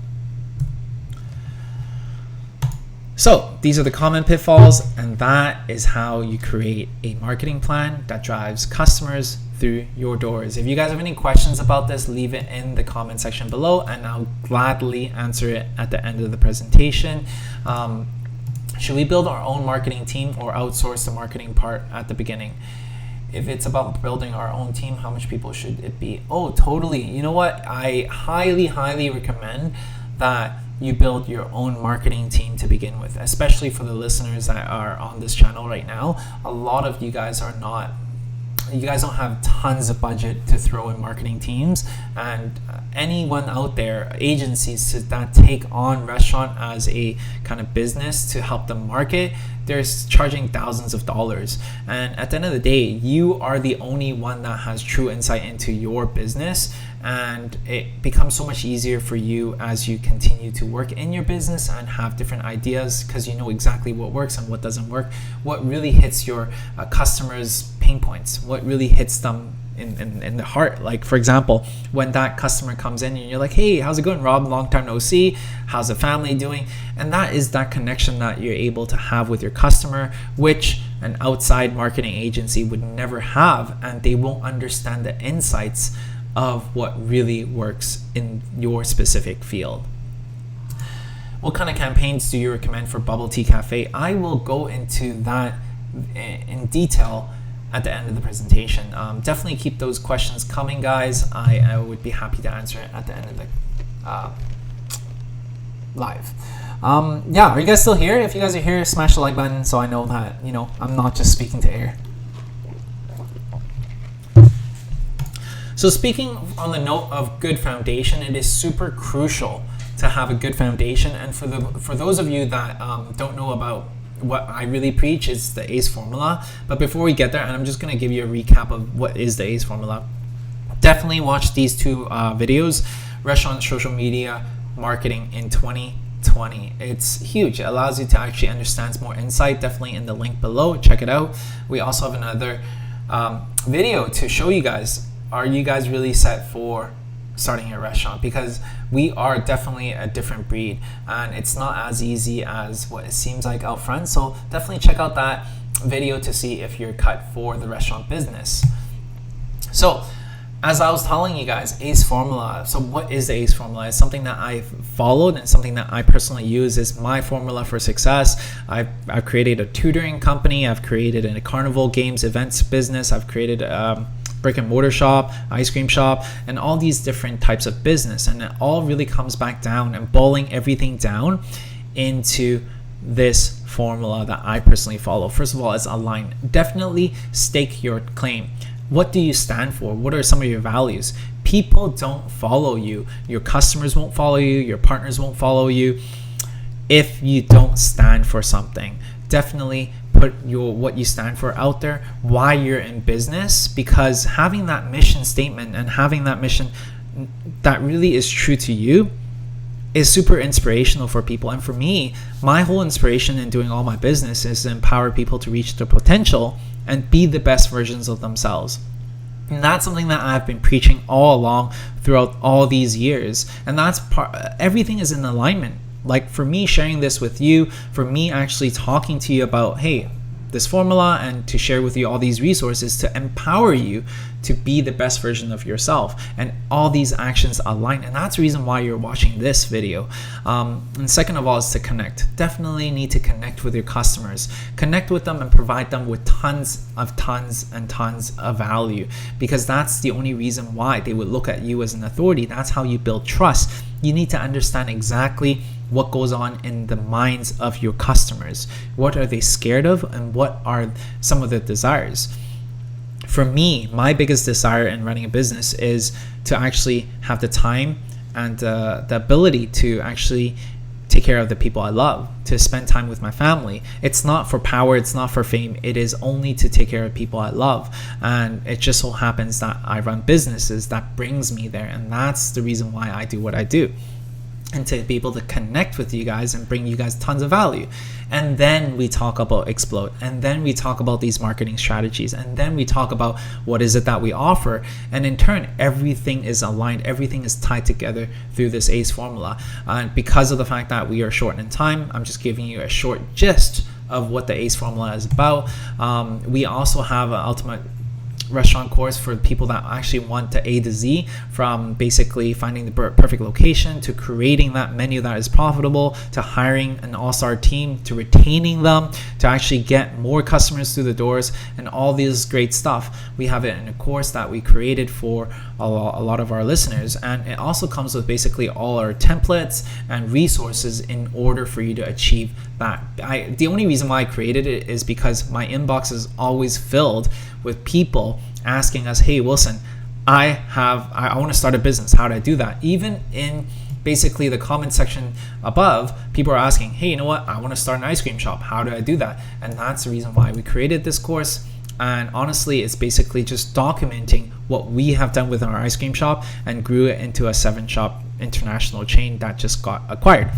So these are the common pitfalls, and that is how you create a marketing plan that drives customers through your doors. If you guys have any questions about this, leave it in the comment section below, and I'll gladly answer it at the end of the presentation. Should we build our own marketing team or outsource the marketing part at the beginning? If it's about building our own team, how much people should it be? Oh, totally. You know what? I highly recommend that you build your own marketing team to begin with, especially for the listeners that are on this channel right now. A lot of you guys don't have tons of budget to throw in marketing teams, and anyone out there, agencies that take on restaurant as a kind of business to help them market, they're charging thousands of dollars. And at the end of the day, you are the only one that has true insight into your business, and it becomes so much easier for you as you continue to work in your business and have different ideas, because you know exactly what works and what doesn't work, what really hits your customers' pain points, what really hits them in the heart. Like, for example, when that customer comes in and you're like, hey, how's it going, Rob? Long time no see. How's the family doing? And that is that connection that you're able to have with your customer, which an outside marketing agency would never have, and they won't understand the insights of what really works in your specific field. What kind of campaigns do you recommend for Bubble Tea Cafe? I will go into that in detail at the end of the presentation. Definitely keep those questions coming, guys. I would be happy to answer it at the end of the live. Yeah, are you guys still here? If you guys are here, smash the like button so I know that, you know, I'm not just speaking to air. So speaking on the note of good foundation, it is super crucial to have a good foundation. And for those of you that don't know about what I really preach, is the ACE formula. But before we get there, and I'm just going to give you a recap of what is the ACE formula. Definitely watch these two videos, Restaurant Social Media Marketing in 2020. It's huge. It allows you to actually understand more insight. Definitely in the link below. Check it out. We also have another video to show you guys, are you guys really set for starting a restaurant? Because we are definitely a different breed, and it's not as easy as what it seems like out front. So definitely check out that video to see if you're cut for the restaurant business. So as I was telling you guys, ACE formula. So what is the ACE formula? It's something that I've followed and something that I personally use. Is my formula for success. I've created a tutoring company. I've created a carnival games events business. I've created a brick and mortar shop, ice cream shop, and all these different types of business. And it all really comes back down and boiling everything down into this formula that I personally follow. First of all, it's align. Definitely stake your claim. What do you stand for? What are some of your values? People don't follow you. Your customers won't follow you. Your partners won't follow you if you don't stand for something. Definitely put what you stand for out there, why you're in business, because having that mission statement and having that mission that really is true to you is super inspirational for people. And for me, my whole inspiration in doing all my business is to empower people to reach their potential and be the best versions of themselves. And that's something that I've been preaching all along throughout all these years. And that's everything is in alignment. Like for me sharing this with you, for me actually talking to you about, hey, this formula, and to share with you all these resources to empower you to be the best version of yourself, and all these actions align. And that's the reason why you're watching this video. And second of all is to connect. Definitely need to connect with your customers, connect with them and provide them with tons of value, because that's the only reason why they would look at you as an authority. That's how you build trust. You need to understand exactly what goes on in the minds of your customers. What are they scared of, and what are some of their desires? For me, my biggest desire in running a business is to actually have the time and the ability to actually take care of the people I love, to spend time with my family. It's not for power, it's not for fame, it is only to take care of people I love. And it just so happens that I run businesses that brings me there, and that's the reason why I do what I do. And to be able to connect with you guys and bring you guys tons of value. And then we talk about Explode, and then we talk about these marketing strategies, and then we talk about what is it that we offer. And in turn, everything is aligned, everything is tied together through this ACE formula. And because of the fact that we are short in time, I'm just giving you a short gist of what the ACE formula is about. We also have an ultimate restaurant course for people that actually want to A to Z, from basically finding the perfect location, to creating that menu that is profitable, to hiring an all-star team, to retaining them, to actually get more customers through the doors, and all this great stuff. We have it in a course that we created for a lot of our listeners, and it also comes with basically all our templates and resources in order for you to achieve that. The only reason why I created it is because my inbox is always filled with people asking us, hey Wilson, I want to start a business, how do I do that? Even in basically the comment section above, people are asking, hey, you know what, I want to start an ice cream shop, how do I do that? And that's the reason why we created this course. And honestly, it's basically just documenting what we have done with our ice cream shop and grew it into a 7-shop international chain that just got acquired.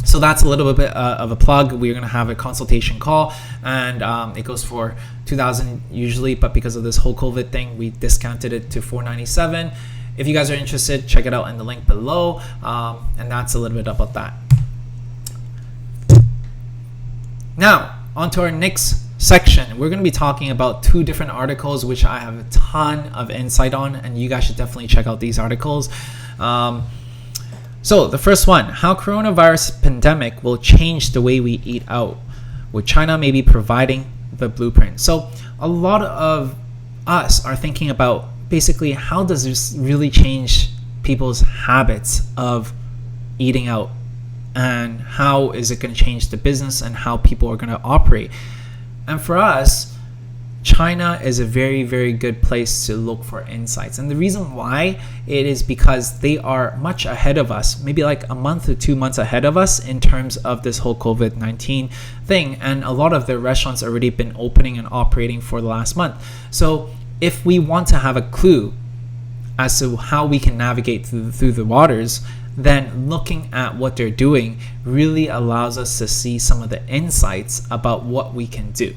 So that's a little bit of a plug. We're going to have a consultation call, and it goes for $2,000 usually, but because of this whole COVID thing, we discounted it to $497. If you guys are interested, check it out in the link below. And that's a little bit about that. Now, on to our next section. We're going to be talking about 2 different articles, which I have a ton of insight on, and you guys should definitely check out these articles. So the first one, how coronavirus pandemic will change the way we eat out, with China maybe providing the blueprint. So a lot of us are thinking about basically, how does this really change people's habits of eating out, and how is it going to change the business and how people are going to operate? And for us, China is a very, very good place to look for insights. And the reason why it is because they are much ahead of us, maybe like a month or 2 months ahead of us in terms of this whole COVID-19 thing. And a lot of their restaurants already been opening and operating for the last month. So if we want to have a clue as to how we can navigate through the waters, then looking at what they're doing really allows us to see some of the insights about what we can do.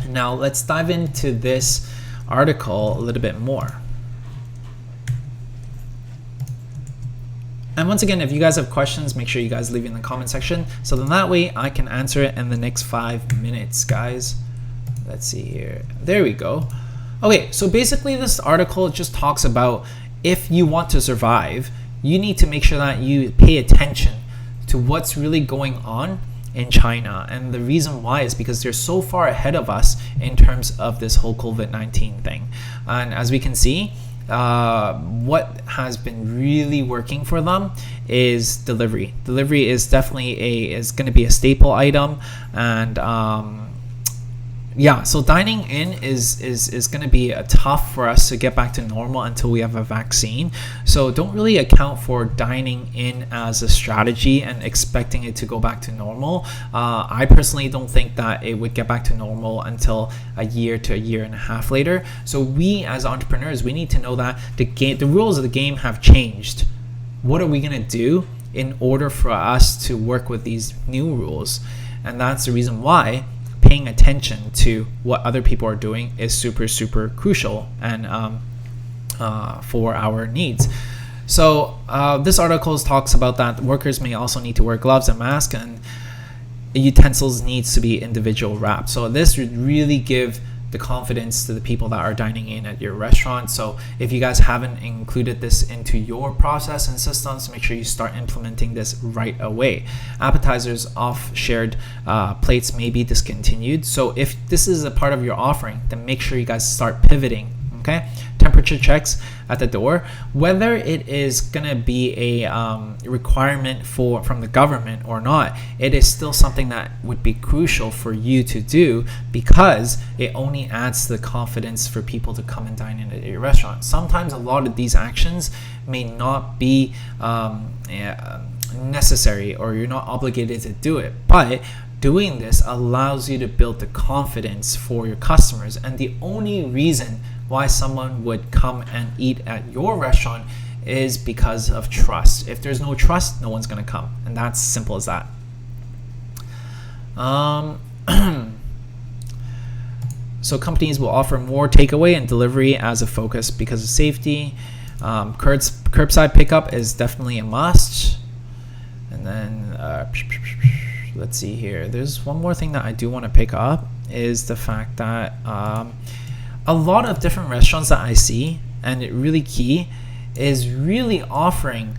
Now let's dive into this article a little bit more. And once again, if you guys have questions, make sure you guys leave it in the comment section, so then that way I can answer it in the next 5 minutes, guys. Let's see here. There we go. Okay, so basically this article just talks about if you want to survive, you need to make sure that you pay attention to what's really going on in China. And the reason why is because they're so far ahead of us in terms of this whole COVID-19 thing. And as we can see, what has been really working for them is delivery. Delivery is definitely going to be a staple item, and yeah, so dining in is going to be tough for us to get back to normal until we have a vaccine. So don't really account for dining in as a strategy and expecting it to go back to normal. I personally don't think that it would get back to normal until a year to a year and a half later. So we as entrepreneurs, we need to know that the rules of the game have changed. What are we going to do in order for us to work with these new rules? And that's the reason why paying attention to what other people are doing is super crucial and for our needs. So this article talks about that workers may also need to wear gloves and masks, and utensils needs to be individual wrapped. So this would really give the confidence to the people that are dining in at your restaurant. So if you guys haven't included this into your process and systems, make sure you start implementing this right away. Appetizers off shared plates may be discontinued. So if this is a part of your offering, then make sure you guys start pivoting. Okay, temperature checks at the door, whether it is gonna be a requirement from the government or not, it is still something that would be crucial for you to do, because it only adds to the confidence for people to come and dine in at your restaurant. Sometimes a lot of these actions may not be necessary, or you're not obligated to do it, but doing this allows you to build the confidence for your customers. And the only reason why someone would come and eat at your restaurant is because of trust. If there's no trust, no one's going to come, and that's simple as that. So companies will offer more takeaway and delivery as a focus because of safety. Curbside pickup is definitely a must. And then let's see here. There's one more thing that I do want to pick up, is the fact that a lot of different restaurants that I see, and it really key, is really offering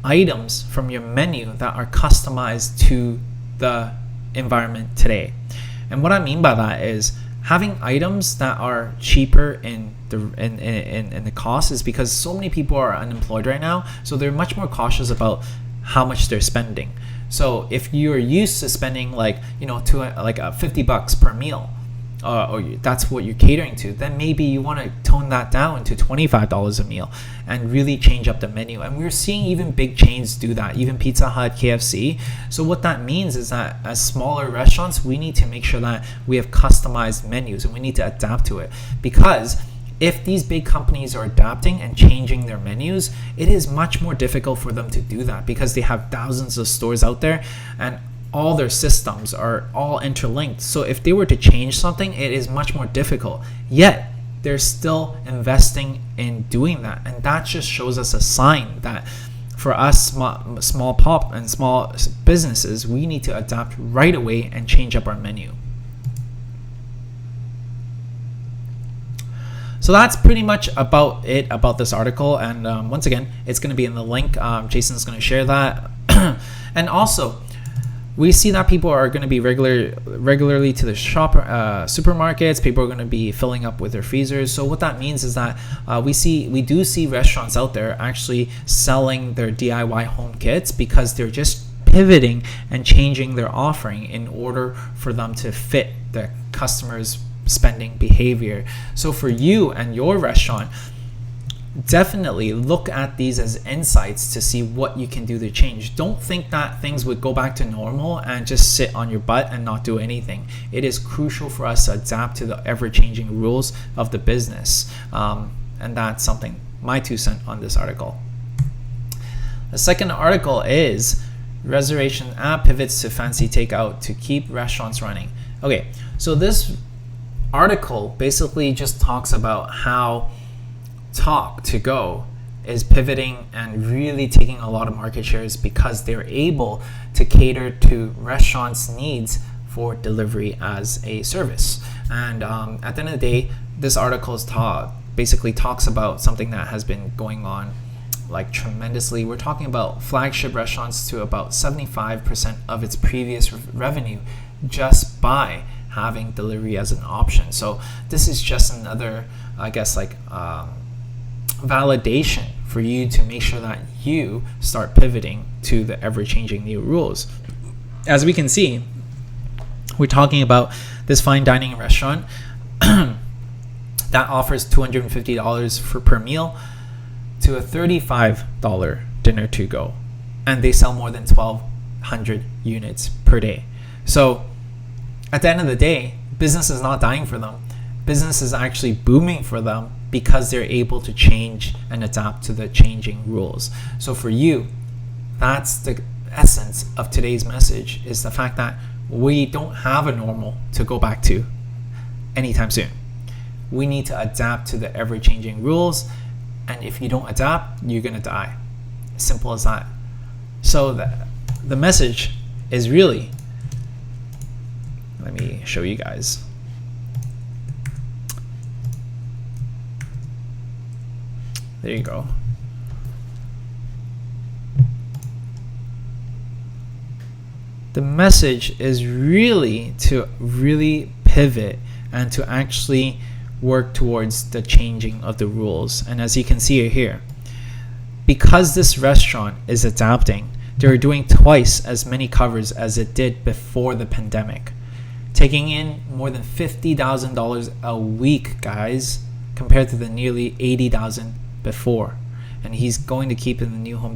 items from your menu that are customized to the environment today. And what I mean by that is having items that are cheaper in the cost, is because so many people are unemployed right now, so they're much more cautious about how much they're spending. So if you're used to spending like $50 per meal, or that's what you're catering to, then maybe you want to tone that down to $25 a meal and really change up the menu. And we're seeing even big chains do that, even Pizza Hut, KFC. So what that means is that as smaller restaurants, we need to make sure that we have customized menus, and we need to adapt to it. Because if these big companies are adapting and changing their menus, it is much more difficult for them to do that, because they have thousands of stores out there and all their systems are all interlinked. So if they were to change something, it is much more difficult. Yet they're still investing in doing that, and that just shows us a sign that for us small pop and small businesses, we need to adapt right away and change up our menu. So that's pretty much about it about this article. And once again, it's going to be in the link. Jason's going to share that. And also, we see that people are going to be regularly to the supermarkets. People are going to be filling up with their freezers. So what that means is that we do see restaurants out there actually selling their DIY home kits, because they're just pivoting and changing their offering in order for them to fit the customers' spending behavior. So for you and your restaurant, definitely look at these as insights to see what you can do to change. Don't think that things would go back to normal and just sit on your butt and not do anything. It is crucial for us to adapt to the ever-changing rules of the business. And that's something, my 2 cents on this article. The second article is Reservation app pivots to fancy takeout to keep restaurants running. Okay, so this article basically just talks about how Talk to Go is pivoting and really taking a lot of market shares because they're able to cater to restaurants' needs for delivery as a service. And at the end of the day, this article basically talks about something that has been going on like tremendously. We're talking about flagship restaurants to about 75% of its previous revenue just by having delivery as an option. So this is just another, I guess, like validation for you to make sure that you start pivoting to the ever-changing new rules. As we can see, we're talking about this fine dining restaurant that offers $250 per meal to a $35 dinner to go, and they sell more than 1,200 units per day. So at the end of the day, business is not dying for them. Business is actually booming for them because they're able to change and adapt to the changing rules. So for you, that's the essence of today's message, is the fact that we don't have a normal to go back to anytime soon. We need to adapt to the ever-changing rules, and if you don't adapt, you're gonna die. Simple as that. So the message is really, let me show you guys. There you go. The message is really to pivot and to actually work towards the changing of the rules. And as you can see here, because this restaurant is adapting, they're doing twice as many covers as it did before the pandemic, taking in more than $50,000 a week, guys, compared to the nearly $80,000 before. And he's going to keep in the new home,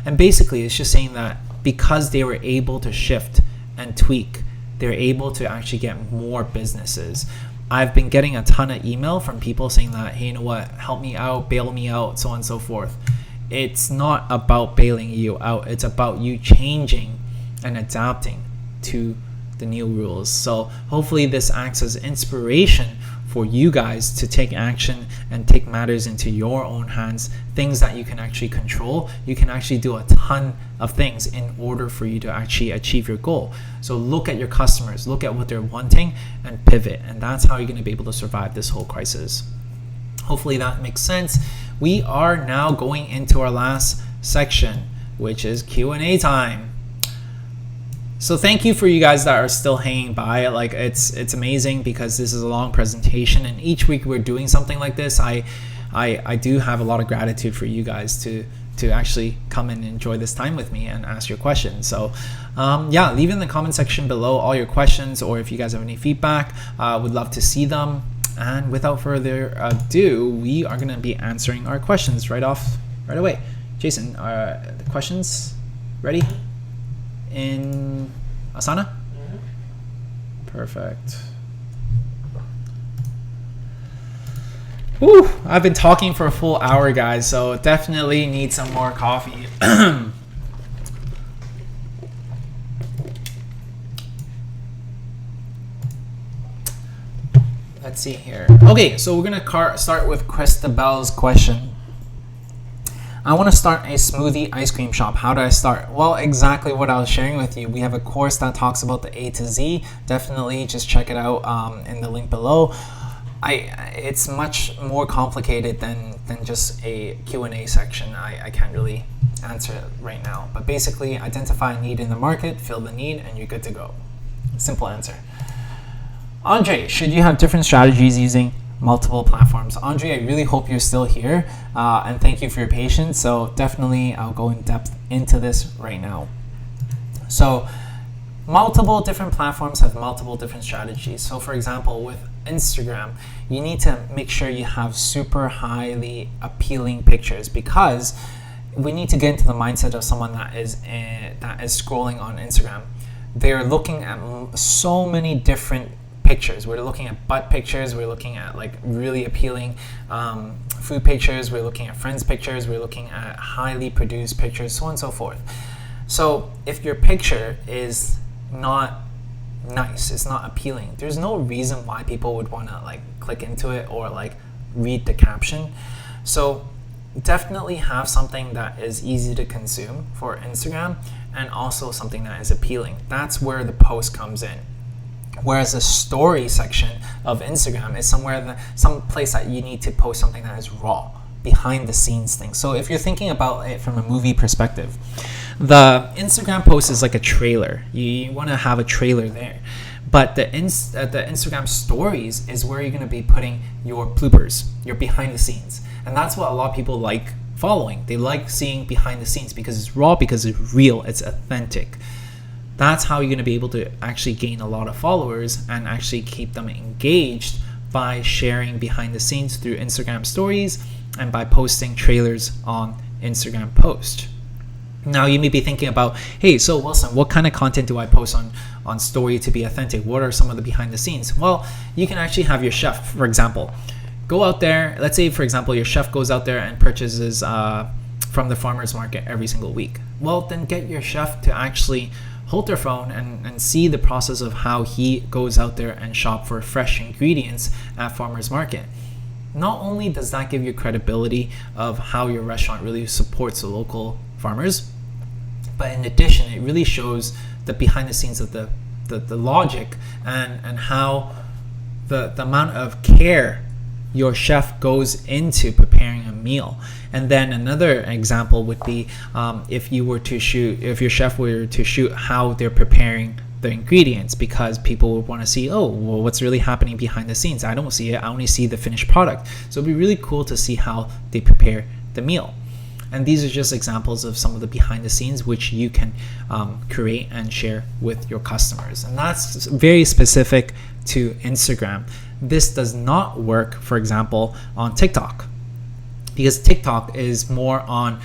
And basically, it's just saying that because they were able to shift and tweak, they're able to actually get more businesses. I've been getting a ton of email from people saying that, hey, you know what, help me out, bail me out, so on and so forth. It's not about bailing you out. It's about you changing and adapting to the new rules. So hopefully this acts as inspiration for you guys to take action and take matters into your own hands, things that you can actually control. You can actually do a ton of things in order for you to actually achieve your goal. So look at your customers, look at what they're wanting, and pivot. And that's how you're going to be able to survive this whole crisis. Hopefully that makes sense. We are now going into our last section, which is Q&A time. So thank you for you guys that are still hanging by. Like it's amazing because this is a long presentation, and each week we're doing something like this. I do have a lot of gratitude for you guys to actually come and enjoy this time with me and ask your questions. So yeah, leave in the comment section below all your questions, or if you guys have any feedback, would love to see them. And without further ado, we are going to be answering our questions right away. Jason, the questions ready in Asana? Mm-hmm. Perfect. Whew, I've been talking for a full hour, guys, so definitely need some more coffee. Let's see here. Okay, so we're gonna start with Christabel's question. I want to start a smoothie ice cream shop. How do I start? Well, exactly what I was sharing with you. We have a course that talks about the A to Z. Definitely just check it out in the link below. It's much more complicated than just a Q&A section. I can't really answer it right now. But basically, identify a need in the market, fill the need, and you're good to go. Simple answer. Andre, should you have different strategies using multiple platforms? Andre, I really hope you're still here, and thank you for your patience. So definitely I'll go in depth into this right now. So multiple different platforms have multiple different strategies. So for example, with Instagram, you need to make sure you have super highly appealing pictures, because we need to get into the mindset of someone that is scrolling on Instagram. They're looking at so many different pictures. We're looking at butt pictures, we're looking at like really appealing food pictures, we're looking at friends pictures, we're looking at highly produced pictures, so on and so forth. So if your picture is not nice, it's not appealing, there's no reason why people would want to like click into it or like read the caption. So definitely have something that is easy to consume for Instagram, and also something that is appealing. That's where the post comes in. Whereas the story section of Instagram is some place that you need to post something that is raw, behind the scenes thing. So if you're thinking about it from a movie perspective, the Instagram post is like a trailer. You want to have a trailer there. But the Instagram stories is where you're going to be putting your bloopers, your behind the scenes. And that's what a lot of people like following. They like seeing behind the scenes because it's raw, because it's real, it's authentic. That's how you're going to be able to actually gain a lot of followers and actually keep them engaged, by sharing behind the scenes through Instagram stories and by posting trailers on Instagram post. Now you may be thinking about, hey, so Wilson, what kind of content do I post on story to be authentic? What are some of the behind the scenes? Well, you can actually have your chef, for example, go out there. Let's say, for example, your chef goes out there and purchases from the farmer's market every single week. Well, then get your chef to actually hold their phone and see the process of how he goes out there and shop for fresh ingredients at farmer's market. Not only does that give you credibility of how your restaurant really supports the local farmers, but in addition, it really shows the behind the scenes of the logic and how the amount of care your chef goes into preparing a meal. And then another example would be if your chef were to shoot how they're preparing the ingredients, because people would want to see, oh, well, what's really happening behind the scenes. I don't see it, I only see the finished product. So it'd be really cool to see how they prepare the meal. And these are just examples of some of the behind the scenes which you can create and share with your customers. And that's very specific to Instagram. This does not work, for example, on TikTok, because TikTok is more on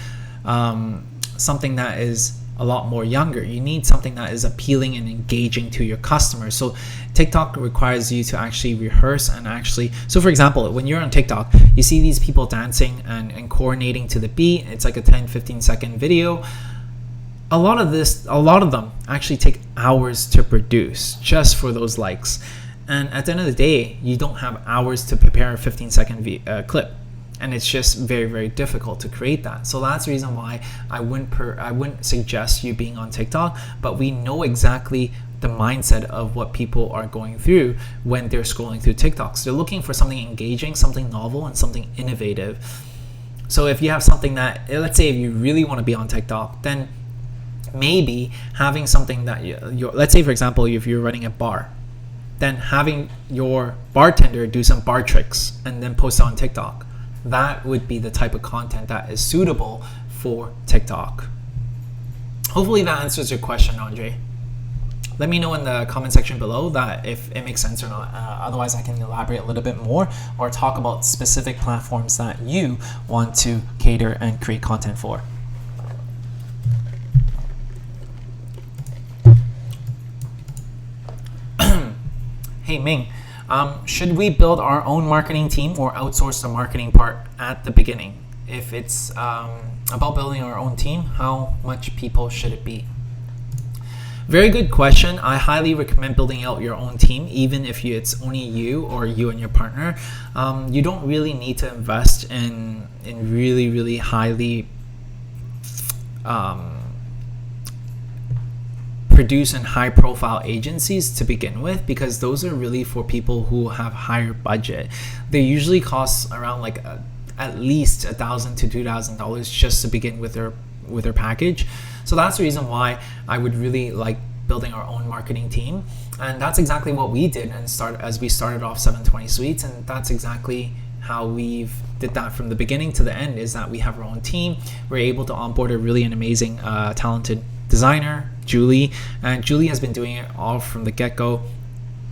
something that is a lot more younger. You need something that is appealing and engaging to your customers. So TikTok requires you to actually rehearse and so for example, when you're on TikTok, you see these people dancing and coordinating to the beat. It's like a 10-15 second video. A lot of them actually take hours to produce just for those likes. And at the end of the day, you don't have hours to prepare a 15-second clip. And it's just very, very difficult to create that. So that's the reason why I wouldn't suggest you being on TikTok, but we know exactly the mindset of what people are going through when they're scrolling through TikTok. So they're looking for something engaging, something novel, and something innovative. So if you have something that, let's say if you really want to be on TikTok, then maybe having something that let's say, for example, if you're running a bar, then having your bartender do some bar tricks and then post it on TikTok. That would be the type of content that is suitable for TikTok. Hopefully that answers your question, Andre. Let me know in the comment section below that if it makes sense or not. Otherwise, I can elaborate a little bit more or talk about specific platforms that you want to cater and create content for. Hey Ming, should we build our own marketing team or outsource the marketing part at the beginning? If it's about building our own team, how much people should it be? Very good question. I highly recommend building out your own team, even if it's only you or you and your partner. You don't really need to invest in really, really highly produce and high profile agencies to begin with, because those are really for people who have higher budget. They usually cost around like at least $1,000 to $2,000 just to begin with their package. So that's the reason why I would really like building our own marketing team. And that's exactly what we did as we started off 720 Sweets, and that's exactly how we've did that from the beginning to the end, is that we have our own team. We're able to onboard a really an amazing talented designer, Julie, and Julie has been doing it all from the get-go.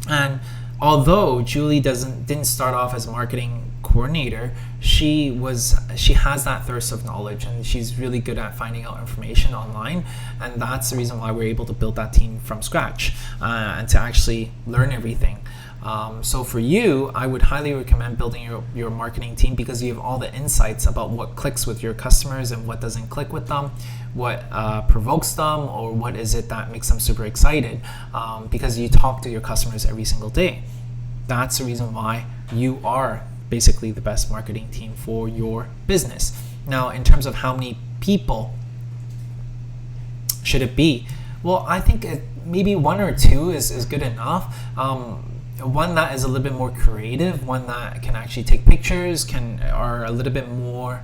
And although Julie didn't start off as a marketing coordinator, she has that thirst of knowledge, and she's really good at finding out information online, and that's the reason why we're able to build that team from scratch and to actually learn everything. So for you, I would highly recommend building your marketing team because you have all the insights about what clicks with your customers and what doesn't click with them, what provokes them, or what is it that makes them super excited, because you talk to your customers every single day. That's the reason why you are basically the best marketing team for your business. Now, in terms of how many people should it be? Well, I think maybe 1 or 2 is good enough. One that is a little bit more creative, one that can actually take pictures, are a little bit more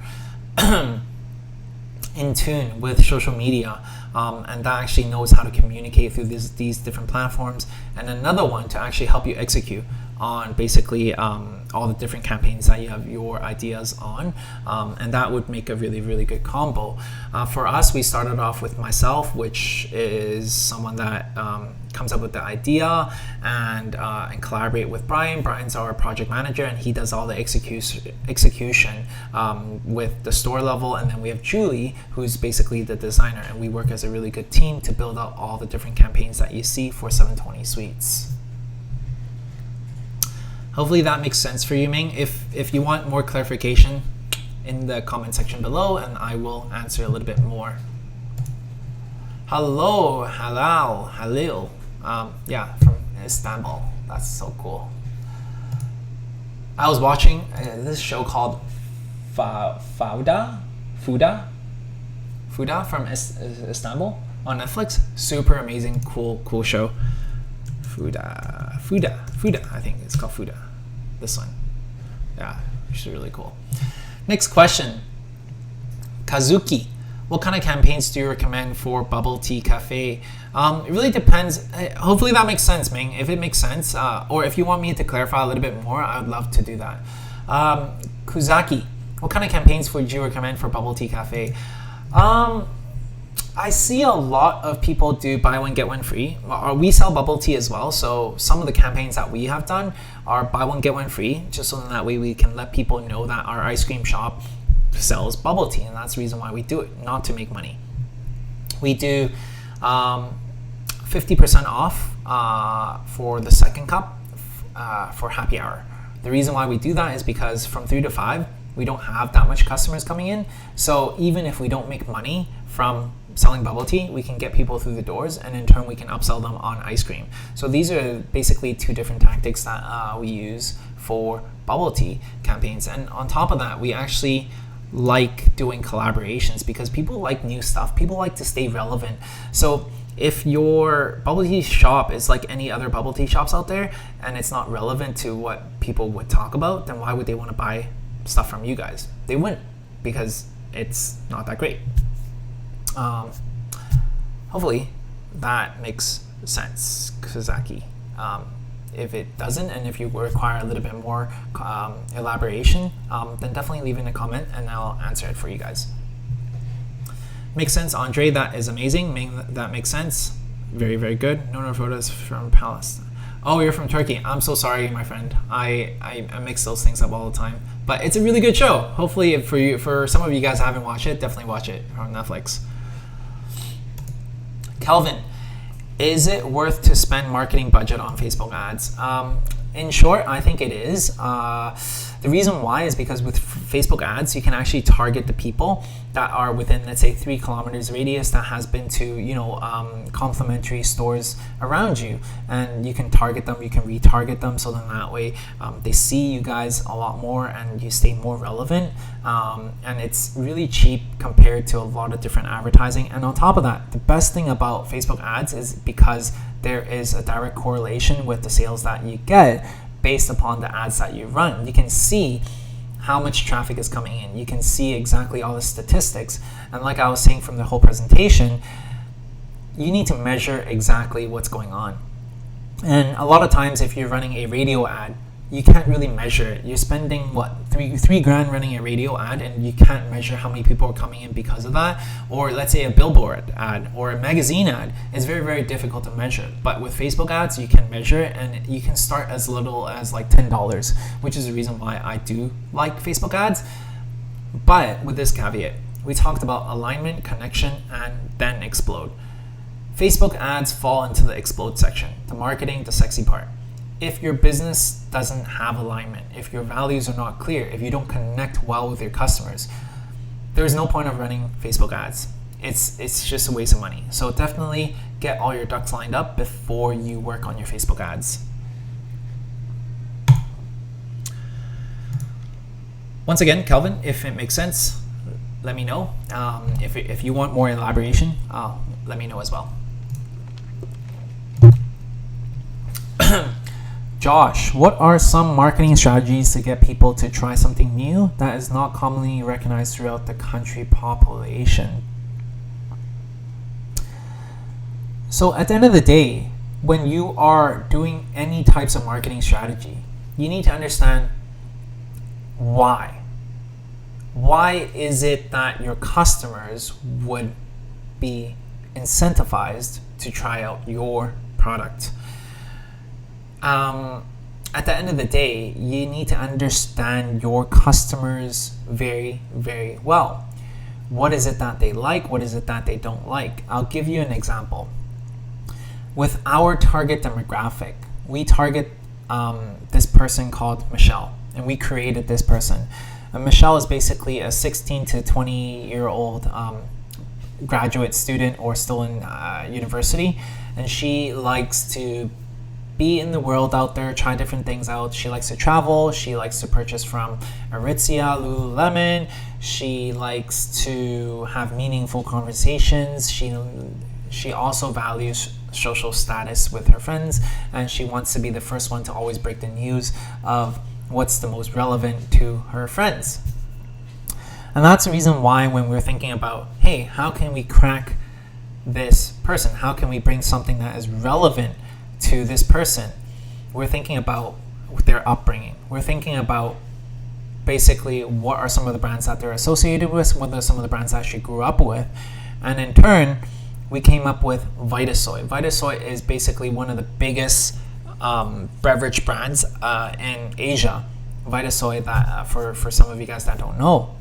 in tune with social media, and that actually knows how to communicate through these different platforms, and another one to actually help you execute on basically all the different campaigns that you have your ideas on, and that would make a really, really good combo. For us, we started off with myself, which is someone that comes up with the idea and collaborate with Brian. Brian's our project manager, and he does all the execution with the store level. And then we have Julie, who's basically the designer, and we work as a really good team to build out all the different campaigns that you see for 720 Sweets. Hopefully that makes sense for you, Ming. If you want more clarification, in the comment section below, and I will answer a little bit more. Hello, Halil. Yeah, from Istanbul. That's so cool. I was watching this show called Fuda from Istanbul on Netflix. Super amazing, cool show. Fuda. I think it's called Fuda. This one. Yeah, it's really cool. Next question. Kazuki. What kind of campaigns do you recommend for Bubble Tea Cafe? It really depends. Hopefully that makes sense, Ming. If it makes sense, or if you want me to clarify a little bit more, I would love to do that. Kuzaki. What kind of campaigns would you recommend for Bubble Tea Cafe? I see a lot of people do buy one get one free. We sell bubble tea as well, so some of the campaigns that we have done are buy one get one free, just so that way we can let people know that our ice cream shop sells bubble tea, and that's the reason why we do it, not to make money. We do 50% off for the second cup for happy hour. The reason why we do that is because from 3 to 5, we don't have that much customers coming in, so even if we don't make money from selling bubble tea, we can get people through the doors, and in turn we can upsell them on ice cream. So these are basically 2 different tactics that we use for bubble tea campaigns. And on top of that, we actually like doing collaborations because people like new stuff. People like to stay relevant. So if your bubble tea shop is like any other bubble tea shops out there and it's not relevant to what people would talk about, then why would they want to buy stuff from you guys? They wouldn't, because it's not that great. Hopefully that makes sense, Kazaki. If it doesn't, and if you require a little bit more elaboration, then definitely leave in a comment and I'll answer it for you guys. Makes sense, Andre. That is amazing. That makes sense. Very, very good. No photos from Palestine. Oh, you're from Turkey. I'm so sorry, my friend. I mix those things up all the time. But it's a really good show. Hopefully, for some of you guys who haven't watched it, definitely watch it on Netflix. Kelvin, is it worth to spend marketing budget on Facebook ads? In short, I think it is. The reason why is because with Facebook ads, you can actually target the people that are within, let's say, 3 kilometers radius that has been to, complimentary stores around you, and you can target them, you can retarget them, so then that way they see you guys a lot more and you stay more relevant, and it's really cheap compared to a lot of different advertising. And on top of that, the best thing about Facebook ads is because there is a direct correlation with the sales that you get based upon the ads that you run. You can see how much traffic is coming in. You can see exactly all the statistics. And like I was saying from the whole presentation, you need to measure exactly what's going on. And a lot of times if you're running a radio ad, you can't really measure it. You're spending what, three grand running a radio ad, and you can't measure how many people are coming in because of that. Or let's say a billboard ad or a magazine ad is very, very difficult to measure. But with Facebook ads, you can measure it, and you can start as little as like $10, which is the reason why I do like Facebook ads. But with this caveat, we talked about alignment, connection, and then explode. Facebook ads fall into the explode section, the marketing, the sexy part. if your business doesn't have alignment, if your values are not clear, if you don't connect well with your customers, there's no point of running Facebook ads. It's just a waste of money. So definitely get all your ducks lined up before you work on your Facebook ads. Once again, Kelvin, if it makes sense, let me know. If you want more elaboration, let me know as well. Josh, what are some marketing strategies to get people to try something new that is not commonly recognized throughout the country population? So at the end of the day, when you are doing any types of marketing strategy, you need to understand why. Why is it that your customers would be incentivized to try out your product? At the end of the day, you need to understand your customers very, very well. What is it that they like? What is it that they don't like? I'll give you an example. With our target demographic, we target this person called Michelle, and we created this person. And Michelle is basically a 16 to 20-year-old graduate student or still in university, and she likes to be in the world out there, try different things out. She likes to travel. She likes to purchase from Aritzia, Lululemon. She likes to have meaningful conversations. She also values social status with her friends, and she wants to be the first one to always break the news of what's the most relevant to her friends. And that's the reason why when we're thinking about, hey, how can we crack this person? How can we bring something that is relevant to this person? We're thinking about their upbringing. We're thinking about basically what are some of the brands that they're associated with, what are some of the brands that she grew up with. And in turn, we came up with Vitasoy. Vitasoy is basically one of the biggest beverage brands in Asia. Vitasoy, that for some of you guys that don't know.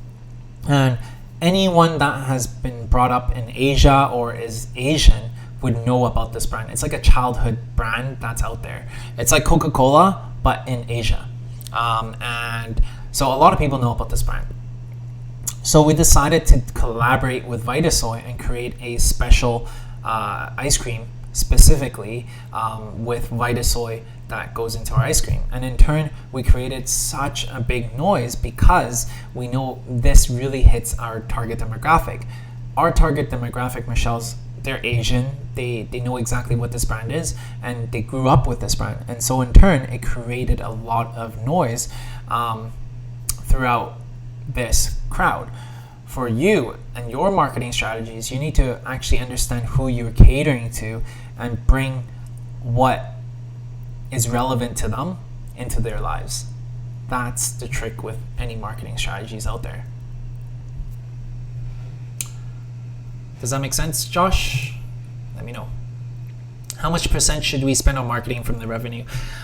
And anyone that has been brought up in Asia or is Asian would know about this brand. It's like a childhood brand that's out there. It's like Coca-Cola, but in Asia. And so a lot of people know about this brand. So we decided to collaborate with Vitasoy and create a special ice cream specifically with Vitasoy that goes into our ice cream. And in turn, we created such a big noise because we know this really hits our target demographic. Our target demographic, Michelle's, they're Asian, they know exactly what this brand is, and they grew up with this brand. And so in turn, it created a lot of noise throughout this crowd. For you and your marketing strategies, you need to actually understand who you're catering to and bring what is relevant to them into their lives. That's the trick with any marketing strategies out there. Does that make sense, Josh? Let me know. How much percent should we spend on marketing from the revenue?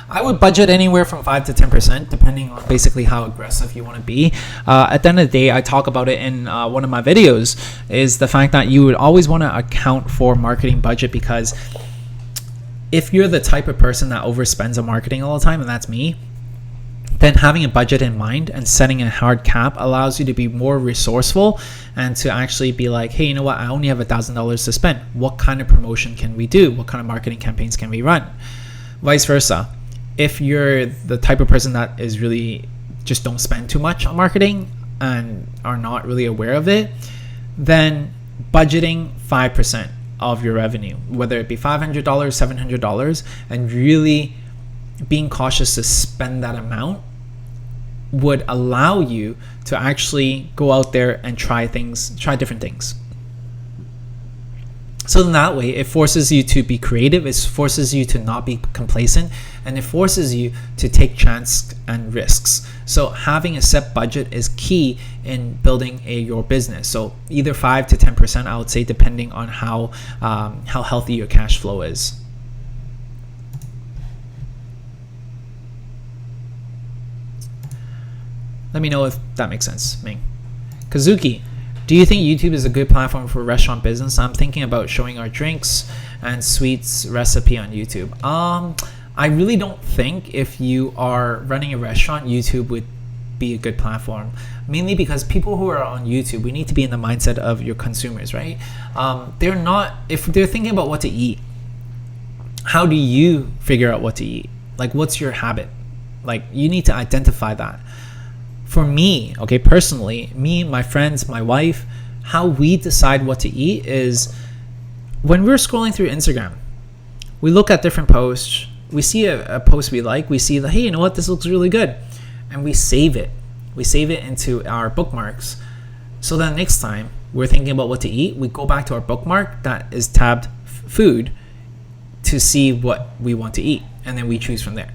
I would budget anywhere from 5 to 10%, depending on basically how aggressive you want to be. At the end of the day, I talk about it in one of my videos, is the fact that you would always want to account for marketing budget, because if you're the type of person that overspends on marketing all the time, and that's me, then having a budget in mind and setting a hard cap allows you to be more resourceful and to actually be like, hey, you know what? I only have $1,000 to spend. What kind of promotion can we do? What kind of marketing campaigns can we run? Vice versa. If you're the type of person that is really just don't spend too much on marketing and are not really aware of it, then budgeting 5% of your revenue, whether it be $500, $700, and really being cautious to spend that amount would allow you to actually go out there and try different things. So in that way, it forces you to be creative, it forces you to not be complacent, and it forces you to take chances and risks. So having a set budget is key in building your business. So either 5 to 10%, I would say, depending on how healthy your cash flow is. Let me know if that makes sense, Ming. Kazuki, do you think YouTube is a good platform for restaurant I am thinking about showing our drinks and sweets recipe on YouTube. I really don't think if you are running a restaurant, YouTube would be a good platform, mainly because people who are on YouTube, we need to be in the mindset of your consumers, right? They're not, if they're thinking about what to eat, how do you figure out what to eat? Like, what's your habit? Like, you need to identify that. For me, okay, personally, me, my friends, my wife, how we decide what to eat is when we're scrolling through Instagram, we look at different posts, we see a post we like, we see the, hey, you know what, this looks really good, and we save it. We save it into our bookmarks. So then next time we're thinking about what to eat, we go back to our bookmark that is tabbed food to see what we want to eat, and then we choose from there.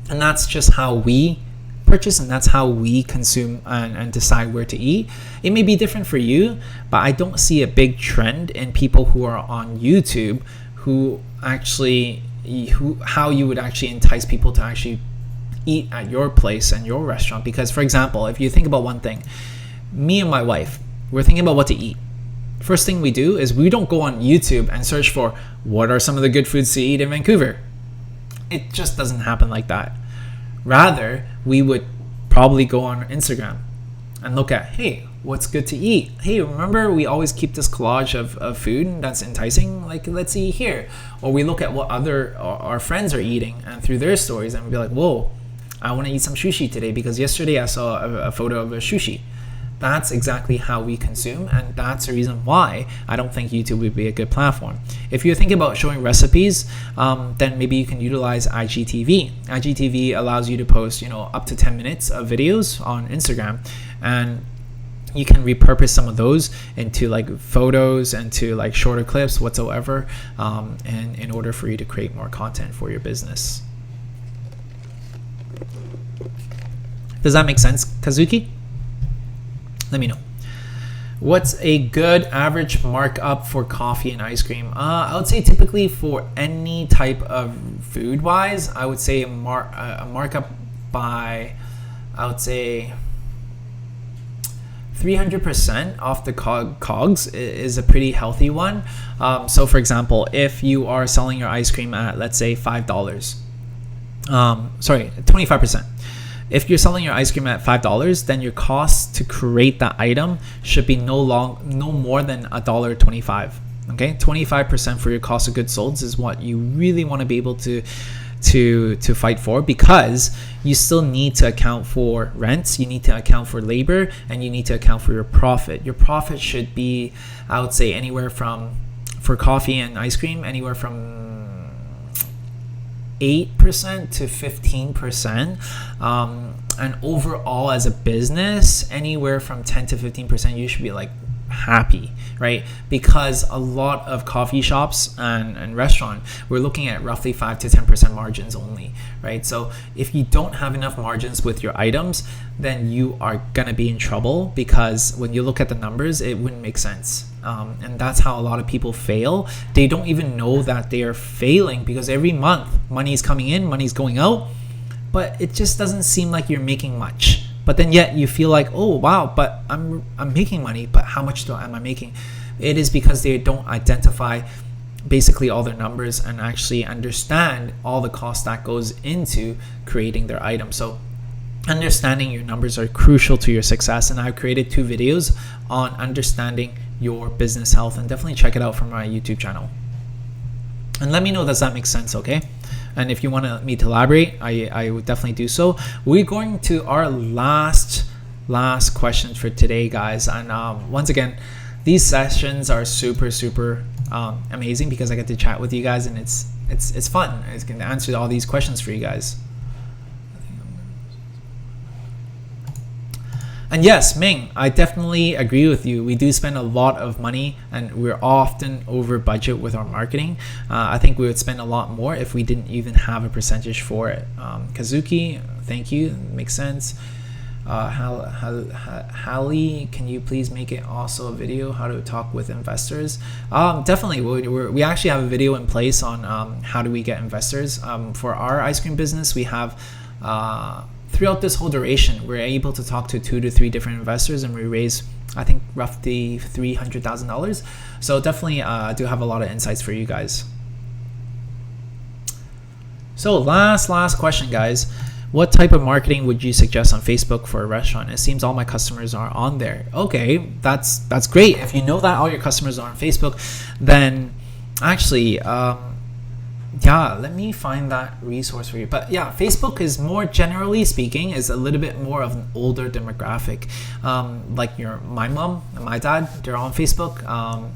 And that's just how we purchase, and that's how we consume and decide where to eat. It may be different for you, but I don't see a big trend in people who are on YouTube who actually, how you would actually entice people to actually eat at your place and your restaurant. Because, for example, if you think about one thing, me and my wife, we're thinking about what to eat. First thing we do is we don't go on YouTube and search for what are some of the good foods to eat in Vancouver. It just doesn't happen like that. Rather, we would probably go on Instagram and look at, hey, what's good to eat? Hey, remember we always keep this collage of food that's enticing? Like, let's eat here. Or we look at what other our friends are eating and through their stories, and we'd be like, whoa, I want to eat some sushi today because yesterday I saw a photo of a sushi. That's exactly how we consume, and that's the reason why I don't think YouTube would be a good platform. If you're thinking about showing recipes, then maybe you can utilize IGTV. IGTV allows you to post, up to 10 minutes of videos on Instagram, and you can repurpose some of those into like photos and to like shorter clips whatsoever, and in order for you to create more content for your business. Does that make sense, Kazuki? Let me know. What's a good average markup for coffee and ice cream? I would say typically for any type of food wise, I would say a markup by, I would say 300% off the COGS is a pretty healthy one. So for example, if you are selling your ice cream at, let's say $5, 25%. If you're selling your ice cream at $5, then your cost to create that item should be no more than $1.25. Okay, 25% for your cost of goods sold is what you really want to be able to fight for, because you still need to account for rents, you need to account for labor, and you need to account for your profit. Your profit should be, I would say, anywhere from, for coffee and ice cream, anywhere from 8% to 15%, and overall as a business, anywhere from 10 to 15%, you should be like happy, right? Because a lot of coffee shops and restaurant, we're looking at roughly 5 to 10% margins only, right? So if you don't have enough margins with your items, then you are gonna be in trouble, because when you look at the numbers, it wouldn't make sense. And that's how a lot of people fail. They don't even know that they are failing, because every month money's coming in, money's going out, but it just doesn't seem like you're making much. But then yet you feel like, oh wow, but I'm making money, but how much am I making? It is because they don't identify basically all their numbers and actually understand all the cost that goes into creating their item. So understanding your numbers are crucial to your success, and I've created 2 videos on understanding your business health, and definitely check it out from my YouTube channel. And let me know, does that make sense? Okay. And if you want me to elaborate, I would definitely do so. We're going to our last question for today, guys. And once again, these sessions are super amazing, because I get to chat with you guys, and it's fun. It's going to answer all these questions for you guys. And yes, Ming, I definitely agree with you. We do spend a lot of money, and we're often over budget with our marketing. I think we would spend a lot more if we didn't even have a percentage for it. Kazuki, thank you. Makes sense. Hallie, can you please make it also a video how to talk with investors? Definitely. We actually have a video in place on how do we get investors. For our ice cream business, we have throughout this whole duration, we're able to talk to 2 to 3 different investors, and we raise, I think, roughly $300,000. So definitely do have a lot of insights for you guys. So last question, guys. What type of marketing would you suggest on Facebook for a restaurant? It seems all my customers are on there. Okay, that's great. If you know that all your customers are on Facebook, then actually, yeah, let me find that resource for you. But yeah, Facebook is more generally speaking is a little bit more of an older demographic. Like my mom and my dad, they're on Facebook.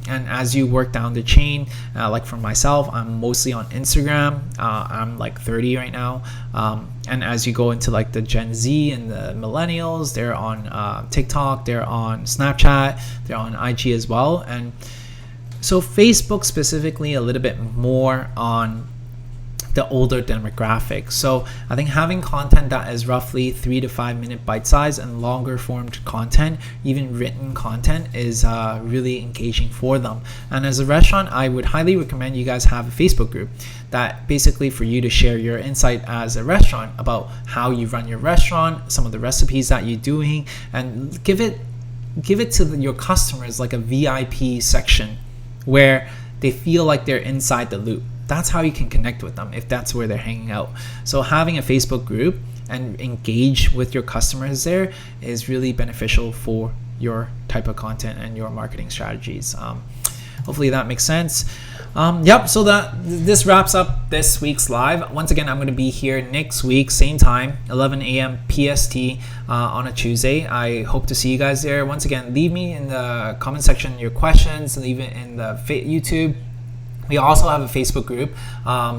And as you work down the chain, like for myself, I'm mostly on Instagram. I'm like 30 right now. And as you go into like the Gen Z and the millennials, they're on TikTok, they're on Snapchat, they're on IG as well. And so Facebook specifically a little bit more on the older demographic. So I think having content that is roughly 3 to 5 minute bite size and longer formed content, even written content, is really engaging for them. And as a restaurant, I would highly recommend you guys have a Facebook group that basically for you to share your insight as a restaurant about how you run your restaurant, some of the recipes that you're doing, and give it to your customers like a VIP section where they feel like they're inside the loop. That's how you can connect with them if that's where they're hanging out. So having a Facebook group and engage with your customers there is really beneficial for your type of content and your marketing strategies. Hopefully that makes sense. Yep, so this wraps up this week's live. Once again, I'm going to be here next week, same time, 11 a.m. PST on a Tuesday. I hope to see you guys there. Once again, leave me in the comment section your questions, leave it in the YouTube. We also have a Facebook group,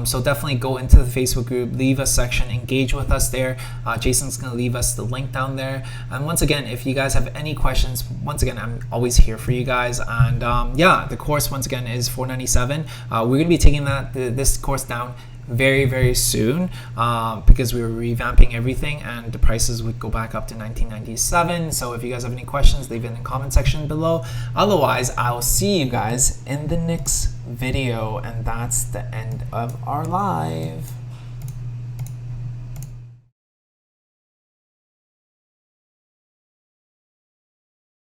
so definitely go into the Facebook group, leave a section, engage with us there. Jason's going to leave us the link down there. And once again, if you guys have any questions, once again, I'm always here for you guys. And yeah, the course once again is $497. We're going to be taking this course down very, very soon because we were revamping everything and the prices would go back up to $1997. So if you guys have any questions, leave it in the comment section below. Otherwise, I'll see you guys in the next video, and that's the end of our live.